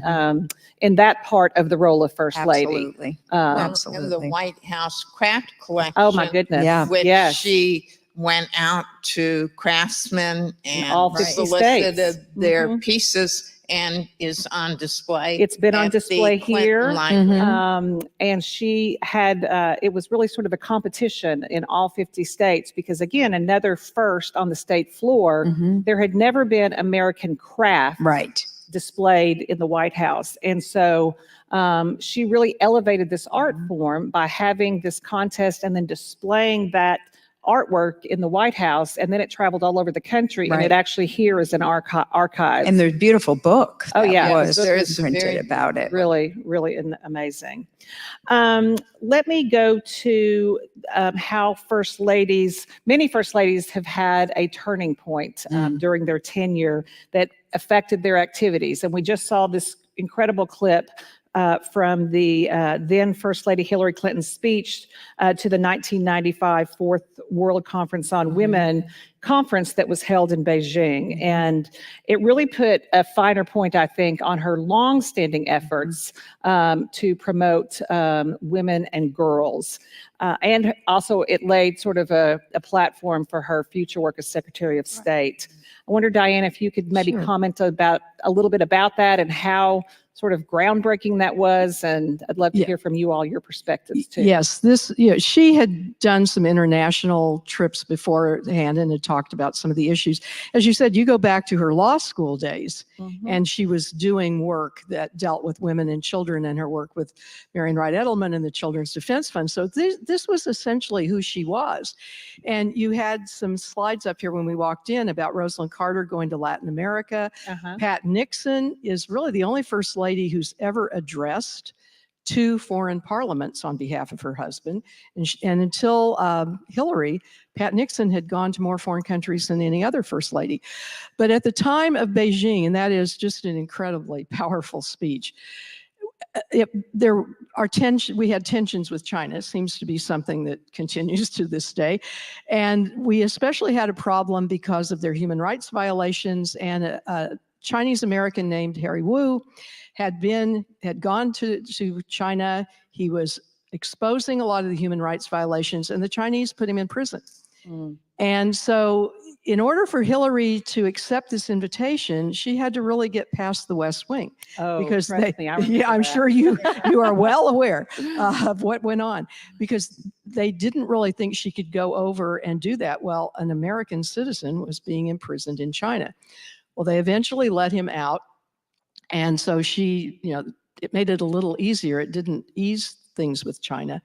that part of the role of First Lady. Absolutely. And the Absolutely. White House craft collection. Oh my goodness. Yeah. Which Yes. she went out to craftsmen and all 50 solicited states. their pieces and is on display. It's been on at the display Clinton here. Library. And she had, it was really sort of a competition in all 50 states because, again, another first on the state floor. There had never been American craft Right. displayed in the White House. And so she really elevated this art form by having this contest and then displaying that artwork in the White House, and then it traveled all over the country, and Right. it actually here is an archive. And there's a beautiful book Oh, that yeah. was There's printed very- about it. Really, really amazing. Let me go to how many first ladies have had a turning point during their tenure that affected their activities. And we just saw this incredible clip from the then First Lady Hillary Clinton's speech to the 1995 Fourth World Conference on Women conference that was held in Beijing. And it really put a finer point, I think, on her longstanding efforts to promote women and girls. And also it laid sort of a platform for her future work as Secretary of State. I wonder, Diane, if you could maybe comment about a little bit about that and how sort of groundbreaking that was, and I'd love to hear from you all your perspectives too. Yes, she had done some international trips beforehand and had talked about some of the issues. As you said, you go back to her law school days, and she was doing work that dealt with women and children, and her work with Marian Wright Edelman and the Children's Defense Fund. So this was essentially who she was. And you had some slides up here when we walked in about Rosalind Carter going to Latin America. Pat Nixon is really the only first lady who's ever addressed two foreign parliaments on behalf of her husband. And until Hillary, Pat Nixon had gone to more foreign countries than any other first lady. But at the time of Beijing, and that is just an incredibly powerful speech, we had tensions with China. It seems to be something that continues to this day. And we especially had a problem because of their human rights violations, and a Chinese American named Harry Wu had gone to China. He was exposing a lot of the human rights violations, and the Chinese put him in prison. And so in order for Hillary to accept this invitation, she had to really get past the West Wing. Oh, because trust me, I remember I'm that. sure you are well aware of what went on, because they didn't really think she could go over and do that. Well, an American citizen was being imprisoned in China. Well, they eventually let him out. And so she, it made it a little easier. It didn't ease things with China.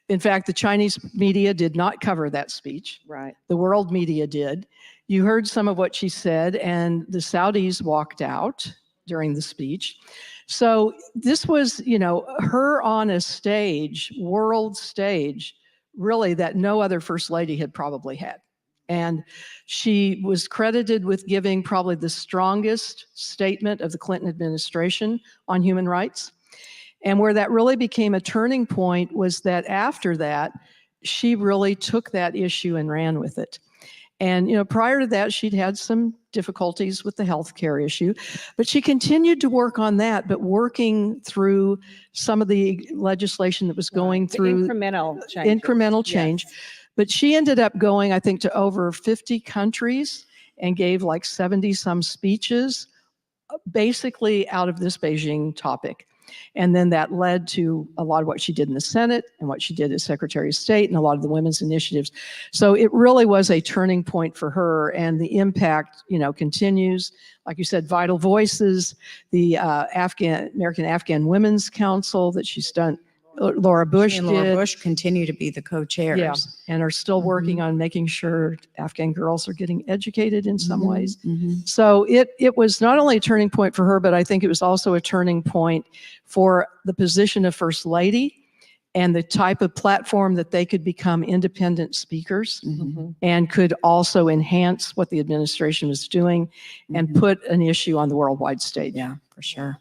In fact, the Chinese media did not cover that speech. Right. The world media did. You heard some of what she said, and the Saudis walked out during the speech. So this was, her on a stage, world stage, really that no other first lady had probably had. And she was credited with giving probably the strongest statement of the Clinton administration on human rights. And where that really became a turning point was that after that, she really took that issue and ran with it. And, prior to that, she'd had some difficulties with the healthcare issue, but she continued to work on that, but working through some of the legislation that was going The through incremental change. Yes. But she ended up going, I think, to over 50 countries and gave like 70 some speeches, basically out of this Beijing topic. And then that led to a lot of what she did in the Senate and what she did as Secretary of State and a lot of the women's initiatives. So it really was a turning point for her, and the impact, continues. Like you said, Vital Voices, the American Afghan Women's Council that she's done. Laura Bush She and Laura did. Bush continue to be the co-chairs. Yeah, and are still working on making sure Afghan girls are getting educated in some ways. So it was not only a turning point for her, but I think it was also a turning point for the position of First Lady and the type of platform that they could become independent speakers and could also enhance what the administration was doing and put an issue on the worldwide stage. Yeah, for sure.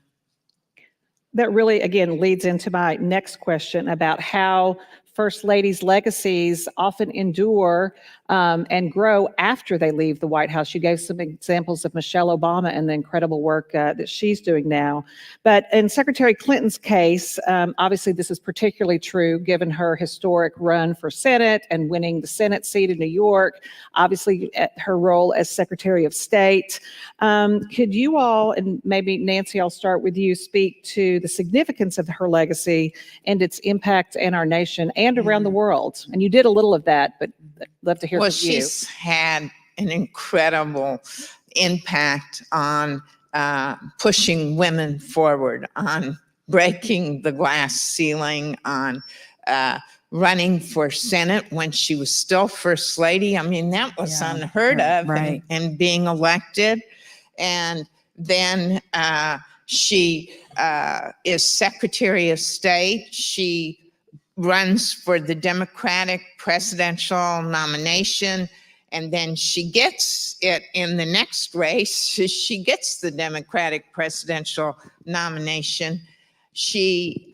That really, again, leads into my next question about how First Ladies' legacies often endure and grow after they leave the White House. You gave some examples of Michelle Obama and the incredible work that she's doing now. But in Secretary Clinton's case, obviously this is particularly true given her historic run for Senate and winning the Senate seat in New York, obviously her role as Secretary of State. Could you all, and maybe Nancy, I'll start with you, speak to the significance of her legacy and its impact in our nation and around the world? And you did a little of that, but I'd love to hear Well, from you. she's had an incredible impact on pushing women forward, on breaking the glass ceiling, on running for Senate when she was still First Lady. I mean, that was unheard of, right. and being elected. And then she is Secretary of State. She runs for the Democratic presidential nomination, and then she gets it in the next race. She gets the Democratic presidential nomination. She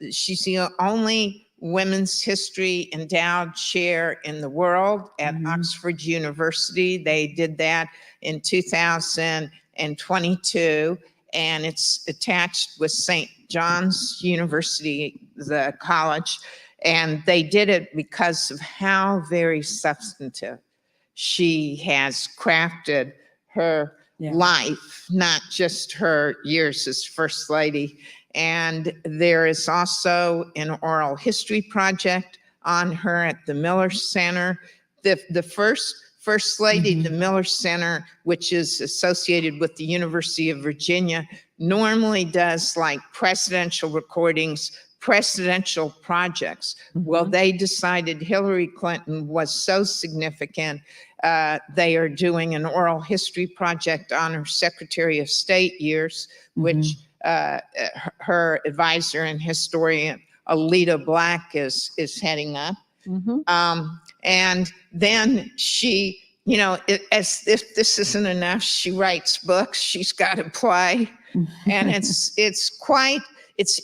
she's the only women's history endowed chair in the world at Oxford University. They did that in 2022, and it's attached with St. John's University, the college, and they did it because of how very substantive she has crafted her life, not just her years as First Lady. And there is also an oral history project on her at the Miller Center. The First Lady, the Miller Center, which is associated with the University of Virginia, normally does like presidential recordings, presidential projects. Well, they decided Hillary Clinton was so significant, they are doing an oral history project on her Secretary of State years, which her advisor and historian Alita Black is heading up. And then she, as if this isn't enough, she writes books. She's got a play, and it's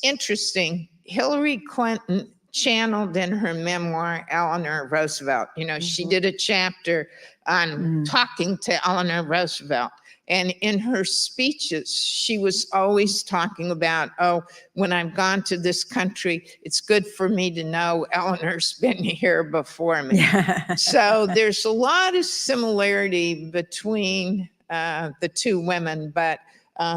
interesting. Hillary Clinton channeled in her memoir Eleanor Roosevelt. She did a chapter on talking to Eleanor Roosevelt. And in her speeches, she was always talking about, when I've gone to this country, it's good for me to know Eleanor's been here before me. So there's a lot of similarity between the two women, but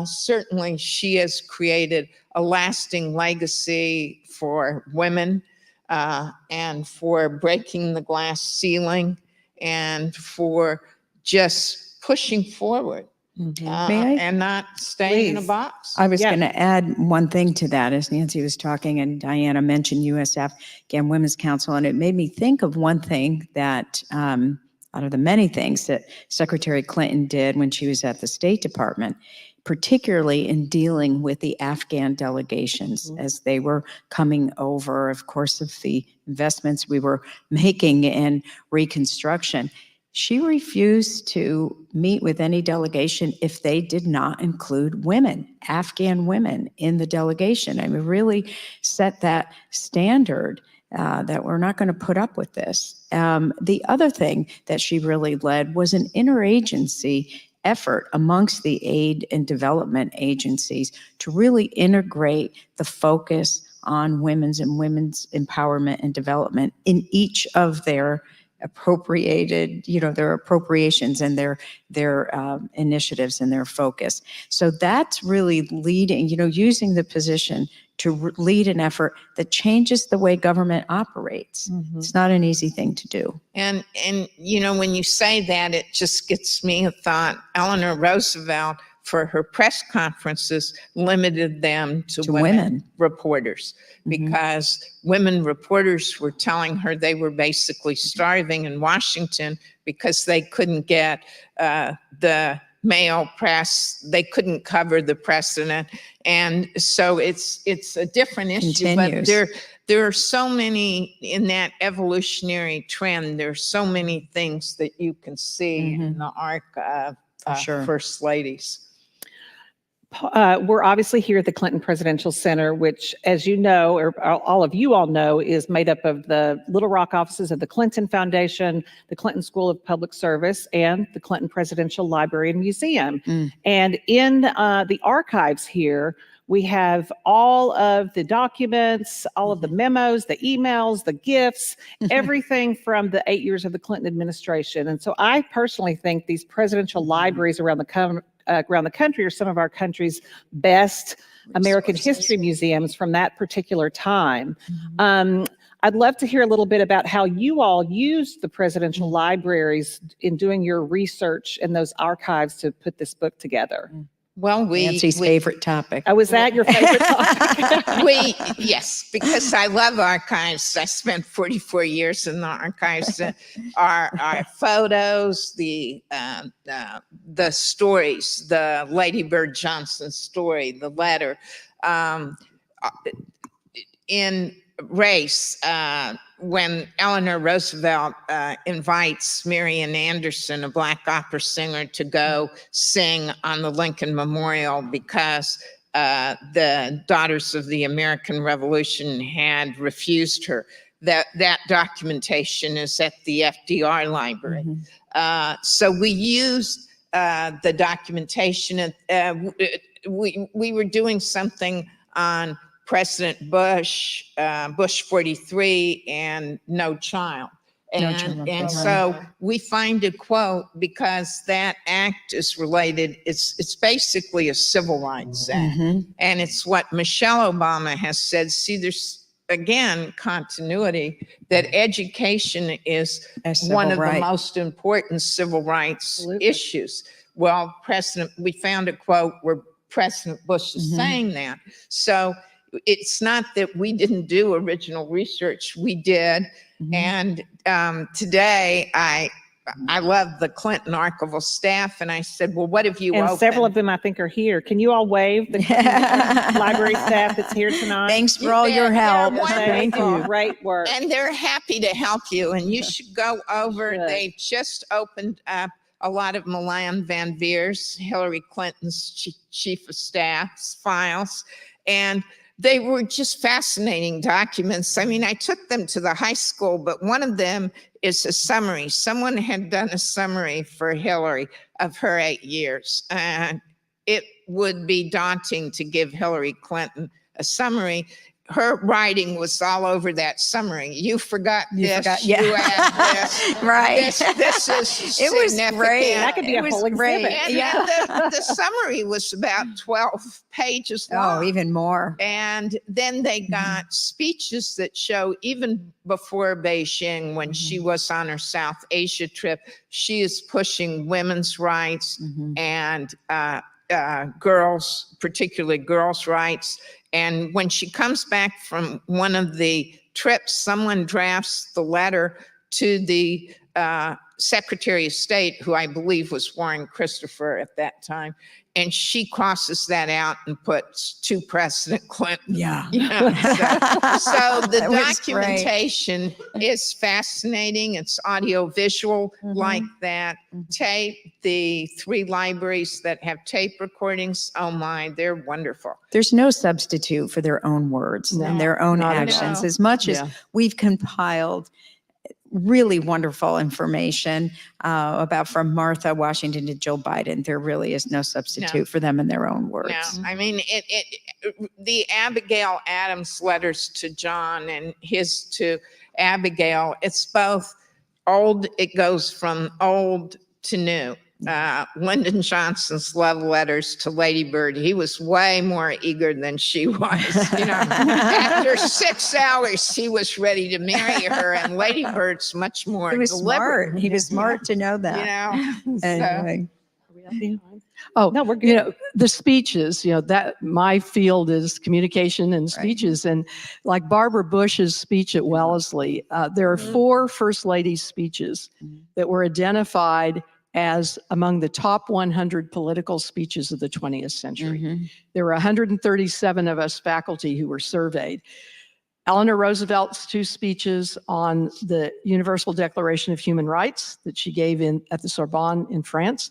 certainly she has created a lasting legacy for women and for breaking the glass ceiling and for just pushing forward. May I? and not staying in a Please. box. I was Yeah. going to add one thing to that as Nancy was talking, and Diana mentioned U.S. Afghan Women's Council, and it made me think of one thing that, out of the many things that Secretary Clinton did when she was at the State Department, particularly in dealing with the Afghan delegations as they were coming over, of course, of the investments we were making in reconstruction. She refused to meet with any delegation if they did not include women, Afghan women, in the delegation. I mean, really set that standard that we're not going to put up with this. The other thing that she really led was an interagency effort amongst the aid and development agencies to really integrate the focus on women's empowerment and development in each of their appropriated, their appropriations and their initiatives and their focus. So that's really leading, using the position to lead an effort that changes the way government operates. It's not an easy thing to do. And when you say that, it just gets me a thought. Eleanor Roosevelt, for her press conferences, limited them to women reporters, because women reporters were telling her they were basically starving in Washington because they couldn't get the male press, they couldn't cover the president. And so it's a different issue. Continues. But there are so many in that evolutionary trend. There's so many things that you can see in the arc of Sure. First Ladies. We're obviously here at the Clinton Presidential Center, which, as you know, or all of you all know, is made up of the Little Rock offices of the Clinton Foundation, the Clinton School of Public Service, and the Clinton Presidential Library and Museum. And in the archives here, we have all of the documents, all of the memos, the emails, the gifts, everything from the 8 years of the Clinton administration. And so I personally think these presidential libraries around the country are some of our country's best American history museums from that particular time. I'd love to hear a little bit about how you all used the presidential libraries in doing your research in those archives to put this book together. Well, Nancy's favorite topic. Was that your favorite topic? Yes, because I love archives. I spent 44 years in the archives. Our photos, the stories, the Lady Bird Johnson story, the letter. In race, when Eleanor Roosevelt invites Marian Anderson, a Black opera singer, to go sing on the Lincoln Memorial because the Daughters of the American Revolution had refused her. That documentation is at the FDR Library. So we used the documentation. We were doing something on President Bush, Bush 43, and No Child. And so we find a quote because that act is related. It's basically a civil rights act. And it's what Michelle Obama has said. See, there's, again, continuity, that education is one of the most important civil rights issues. Well, we found a quote where President Bush is saying that. So it's not that we didn't do original research, we did. And today I love the Clinton archival staff, and I said, well, what have you opened? And several of them I think are here. Can you all wave the library staff that's here tonight? Thanks for all your help. Thank you. Great work. And they're happy to help you, and you should go over. They just opened up a lot of Milan Van Veer's, Hillary Clinton's chief of staff's files, and they were just fascinating documents. I mean, I took them to the high school, but one of them is a summary. Someone had done a summary for Hillary of her 8 years. And it would be daunting to give Hillary Clinton a summary. her writing was all over that summary. You forgot You this. forgot- yeah. You add this. Right. This is It was significant. great. That could be It a was whole great. exhibit. And Yeah. the summary was about 12 pages long. Oh, even more. And then they Mm-hmm. got speeches that show even before Beijing, when she Mm-hmm. was on her South Asia trip, she is pushing women's rights Mhm. and girls, particularly girls' rights. And when she comes back from one of the trips, someone drafts the letter to the Secretary of State, who I believe was Warren Christopher at that time, and she crosses that out and puts to President Clinton. Yeah. So the That was great. documentation is fascinating. It's audio visual Mhm. like that. Mhm. Tape, the 3 libraries that have tape recordings, oh my, they're wonderful. There's no substitute for their own words No, and their own not at actions. all. As much as Yeah. we've compiled really wonderful information about from Martha Washington to Joe Biden, there really is no substitute for them in their own words. No, I mean, the Abigail Adams letters to John and his to Abigail, it's both old, it goes from old to new. Lyndon Johnson's love letters to Lady Bird, he was way more eager than she was. You know, after 6 hours, he was ready to marry her, and Lady Bird's much more He was deliberate. smart. He was smart to know that. You know, so, Anyway. Oh, No, we're you good. know, the speeches, you know, that my field is communication and speeches. And like Barbara Bush's speech at Wellesley, there are 4 First Ladies speeches that were identified as among the top 100 political speeches of the 20th century. Mhm. There were 137 of us faculty who were surveyed. Eleanor Roosevelt's 2 speeches on the Universal Declaration of Human Rights that she gave at the Sorbonne in France.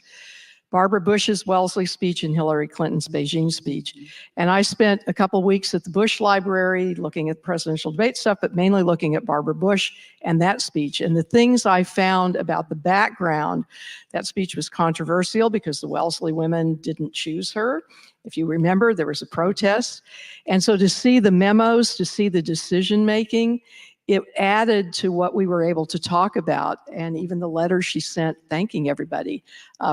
Barbara Bush's Wellesley speech and Hillary Clinton's Beijing speech. And I spent a couple weeks at the Bush Library looking at presidential debate stuff, but mainly looking at Barbara Bush and that speech. And the things I found about the background, that speech was controversial because the Wellesley women didn't choose her. If you remember, there was a protest. And so to see the memos, to see the decision-making, it added to what we were able to talk about, and even the letter she sent thanking everybody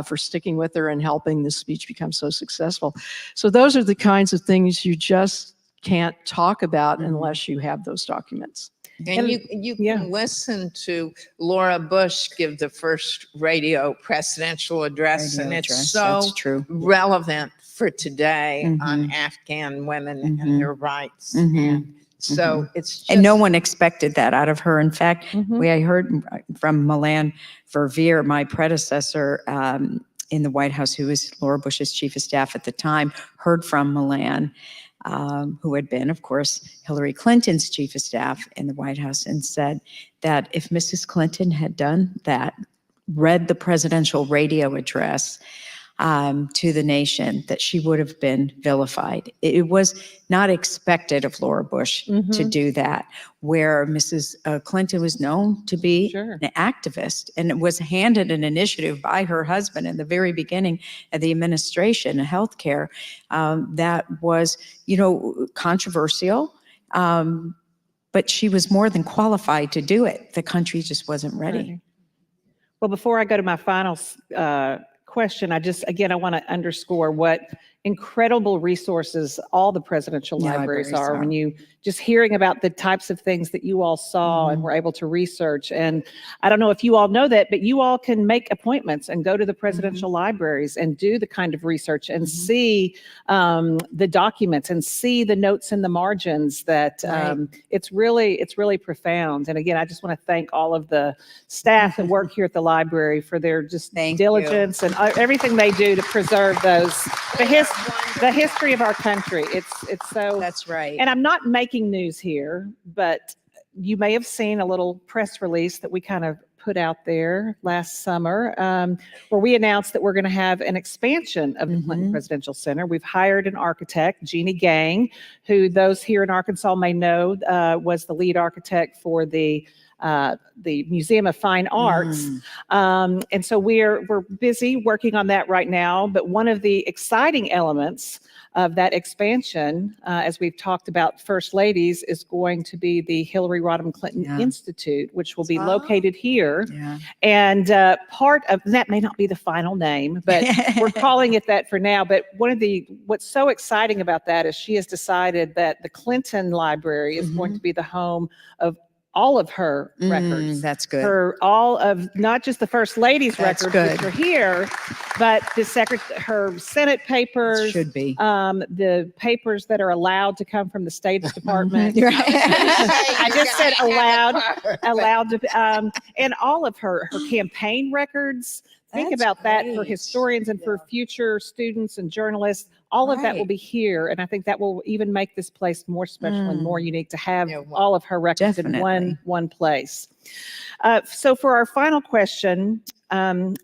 for sticking with her and helping this speech become so successful. So those are the kinds of things you just can't talk about unless you have those documents. and you can listen to Laura Bush give the first radio presidential address, and Radio it's address, so that's true. relevant for today Mhm. on Afghan women Mhm. and their rights. Mhm. And so it's just, And no one expected that out of her. In fact, Mhm. I heard from Milan Verveer, my predecessor in the White House, who was Laura Bush's chief of staff at the time, heard from Milan, who had been, of course, Hillary Clinton's chief of staff in the White House, and said that if Mrs. Clinton had done that, read the presidential radio address to the nation, that she would have been vilified. It was not expected of Laura Bush to Mhm. do that, where Mrs. Clinton was known to be Sure. an activist, and it was handed an initiative by her husband in the very beginning of the administration, healthcare, that was, controversial. But she was more than qualified to do it. The country just wasn't ready. Right. Well, before I go to my final question, I want to underscore what incredible resources all the presidential libraries Libraries are when you just hearing about the types of things that you all saw and Mhm. were able to research. And I don't know if you all know that, but you all can make appointments and go to the presidential libraries and do the kind of research and see the documents and see the notes in the margins that Right. it's really profound. And again, I just want to thank all of the staff that work here at the library for their just Thank you. diligence and everything they do to preserve the history of our country. It's so. That's right. And I'm not making news here, but you may have seen a little press release that we kind of put out there last summer, where we announced that we're going to have an expansion of the Clinton Mhm. Presidential Center. We've hired an architect, Jeannie Gang, who those here in Arkansas may know was the lead architect for the the Museum of Fine Arts. And so we're busy working on that right now. But one of the exciting elements of that expansion, as we've talked about First Ladies, is going to be the Hillary Rodham Clinton Institute, which will be located here. And part of that may not be the final name, but we're calling it that for now. But what's so exciting about that is she has decided that the Clinton Library is going to be the home of all of her records. That's good. All of, not just the First Lady's That's records, which good. are here, but her Senate papers. Should be. The papers that are allowed to come from the State Department. Right. I just said allowed to, and all of her campaign records. Think That's about that for great. historians and for future students and journalists. All of that will Right. be here. And I think that will even make this place more special and more unique to have Yeah, all of her records Definitely. in one place. So for our final question,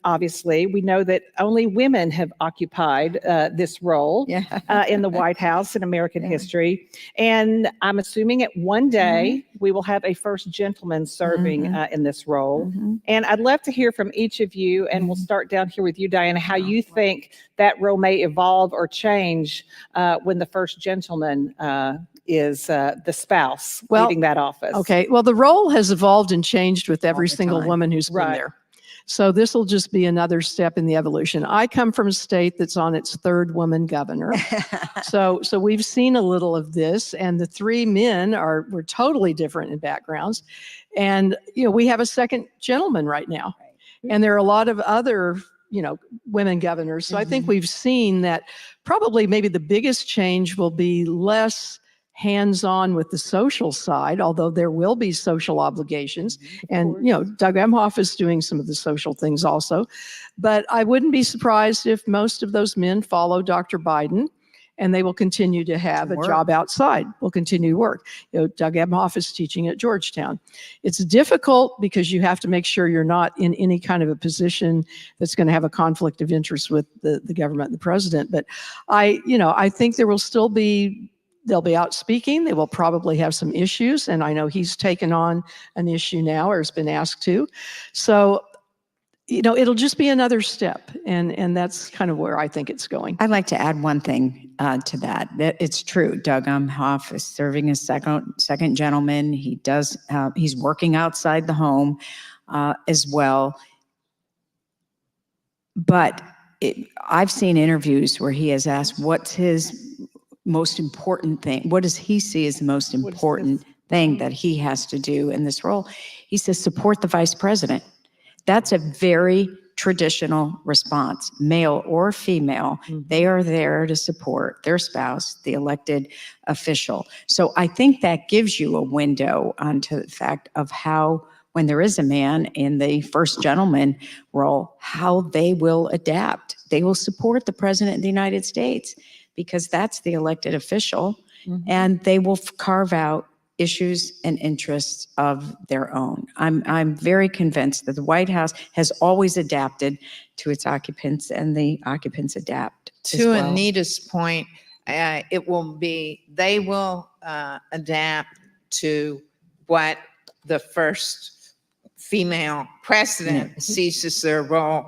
obviously, we know that only women have occupied this role in the White House in American history. And I'm assuming at one day we will have a first gentleman serving in this role. And I'd love to hear from each of you, and we'll start down here with you, Diana, how you think that role may evolve or change when the first gentleman is the spouse leading that office. Okay. Well, the role has evolved and changed with every the single time. woman who's been Right. there. So this will just be another step in the evolution. I come from a state that's on its third woman governor. So we've seen a little of this, and the three men were totally different in backgrounds. And, we have a second gentleman right now. And there are a lot of other, women governors. So I think we've seen that probably maybe the biggest change will be less hands-on with the social side, although there will be social obligations. And, Doug Emhoff is doing some of the social things also. But I wouldn't be surprised if most of those men follow Dr. Biden, and they will continue to have a job outside, will continue to work. Doug Emhoff is teaching at Georgetown. It's difficult because you have to make sure you're not in any kind of a position that's going to have a conflict of interest with the government and the president. But I think there will still be, they'll be out speaking. They will probably have some issues. And I know he's taken on an issue now, or has been asked to. So, it'll just be another step. And that's kind of where I think it's going. I'd like to add one thing to that. It's true. Doug Emhoff is serving as second gentleman. He does. He's working outside the home as well. But I've seen interviews where he has asked, "What's his most important thing? What does he see as the most important thing that he has to do in this role?" He says, "Support the vice president." That's a very traditional response, male or female. They are there to support their spouse, the elected official. So I think that gives you a window onto the fact of how, when there is a man in the first gentleman role, how they will adapt. They will support the president of the United States because that's the elected official, and they will carve out issues and interests of their own. I'm very convinced that the White House has always adapted to its occupants, and the occupants adapt as To well. Anita's point, they will adapt to what the first female president sees as their role.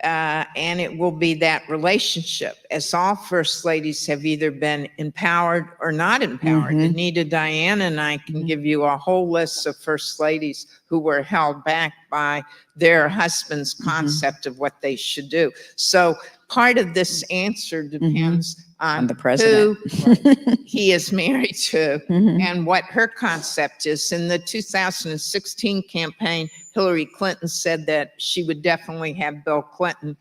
And it will be that relationship, as all first ladies have either been empowered or not empowered. Anita, Diana, and I can give you a whole list of first ladies who were held back by their husband's concept of what they should do. So part of this answer depends on the president. who he is married to and what her concept is. In the 2016 campaign, Hillary Clinton said that she would definitely have Bill Clinton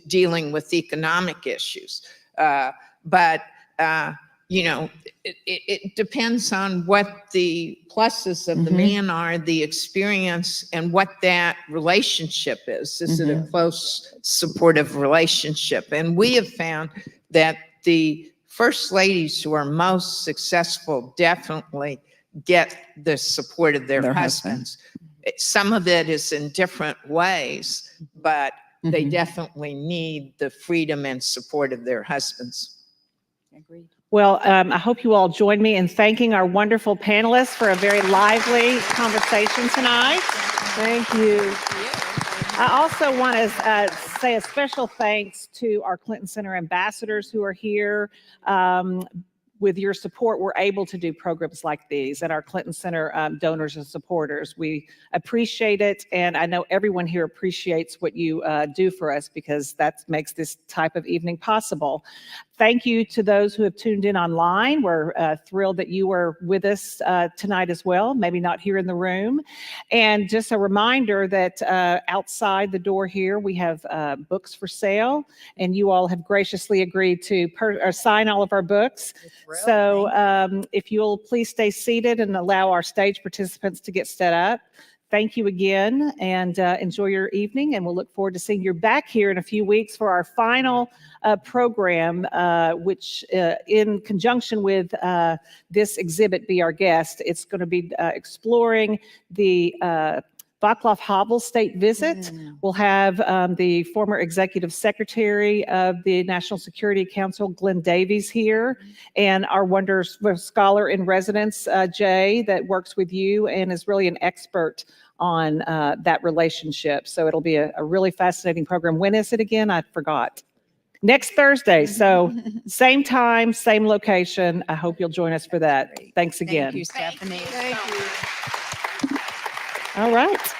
dealing with economic issues. But it depends on what the pluses of the man are, the experience, and what that relationship is. Is it a close, supportive relationship? And we have found that the first ladies who are most successful definitely get the support of their husbands. Some of it is in different ways, but they definitely need the freedom and support of their husbands. Agreed. Well, I hope you all join me in thanking our wonderful panelists for a very lively conversation tonight. Thank you. I also want to say a special thanks to our Clinton Center ambassadors who are here. With your support, we're able to do programs like these, and our Clinton Center donors and supporters. We appreciate it, and I know everyone here appreciates what you do for us, because that makes this type of evening possible. Thank you to those who have tuned in online. We're thrilled that you were with us tonight as well, maybe not here in the room. And just a reminder that outside the door here, we have books for sale, and you all have graciously agreed to sign all of our books. So if you'll please stay seated and allow our stage participants to get set up. Thank you again, and enjoy your evening, and we'll look forward to seeing you back here in a few weeks for our final program, which in conjunction with this exhibit, Be Our Guest, it's going to be exploring the Václav Havel State Visit. We'll have the former executive secretary of the National Security Council, Glenn Davies, here, and our wonderful scholar in residence, Jay, that works with you and is really an expert on that relationship. So it'll be a really fascinating program. When is it again? I forgot. Next Thursday. So same time, same location. I hope you'll join us for that. Thanks again. Thank you, Stephanie. Thank you. All right.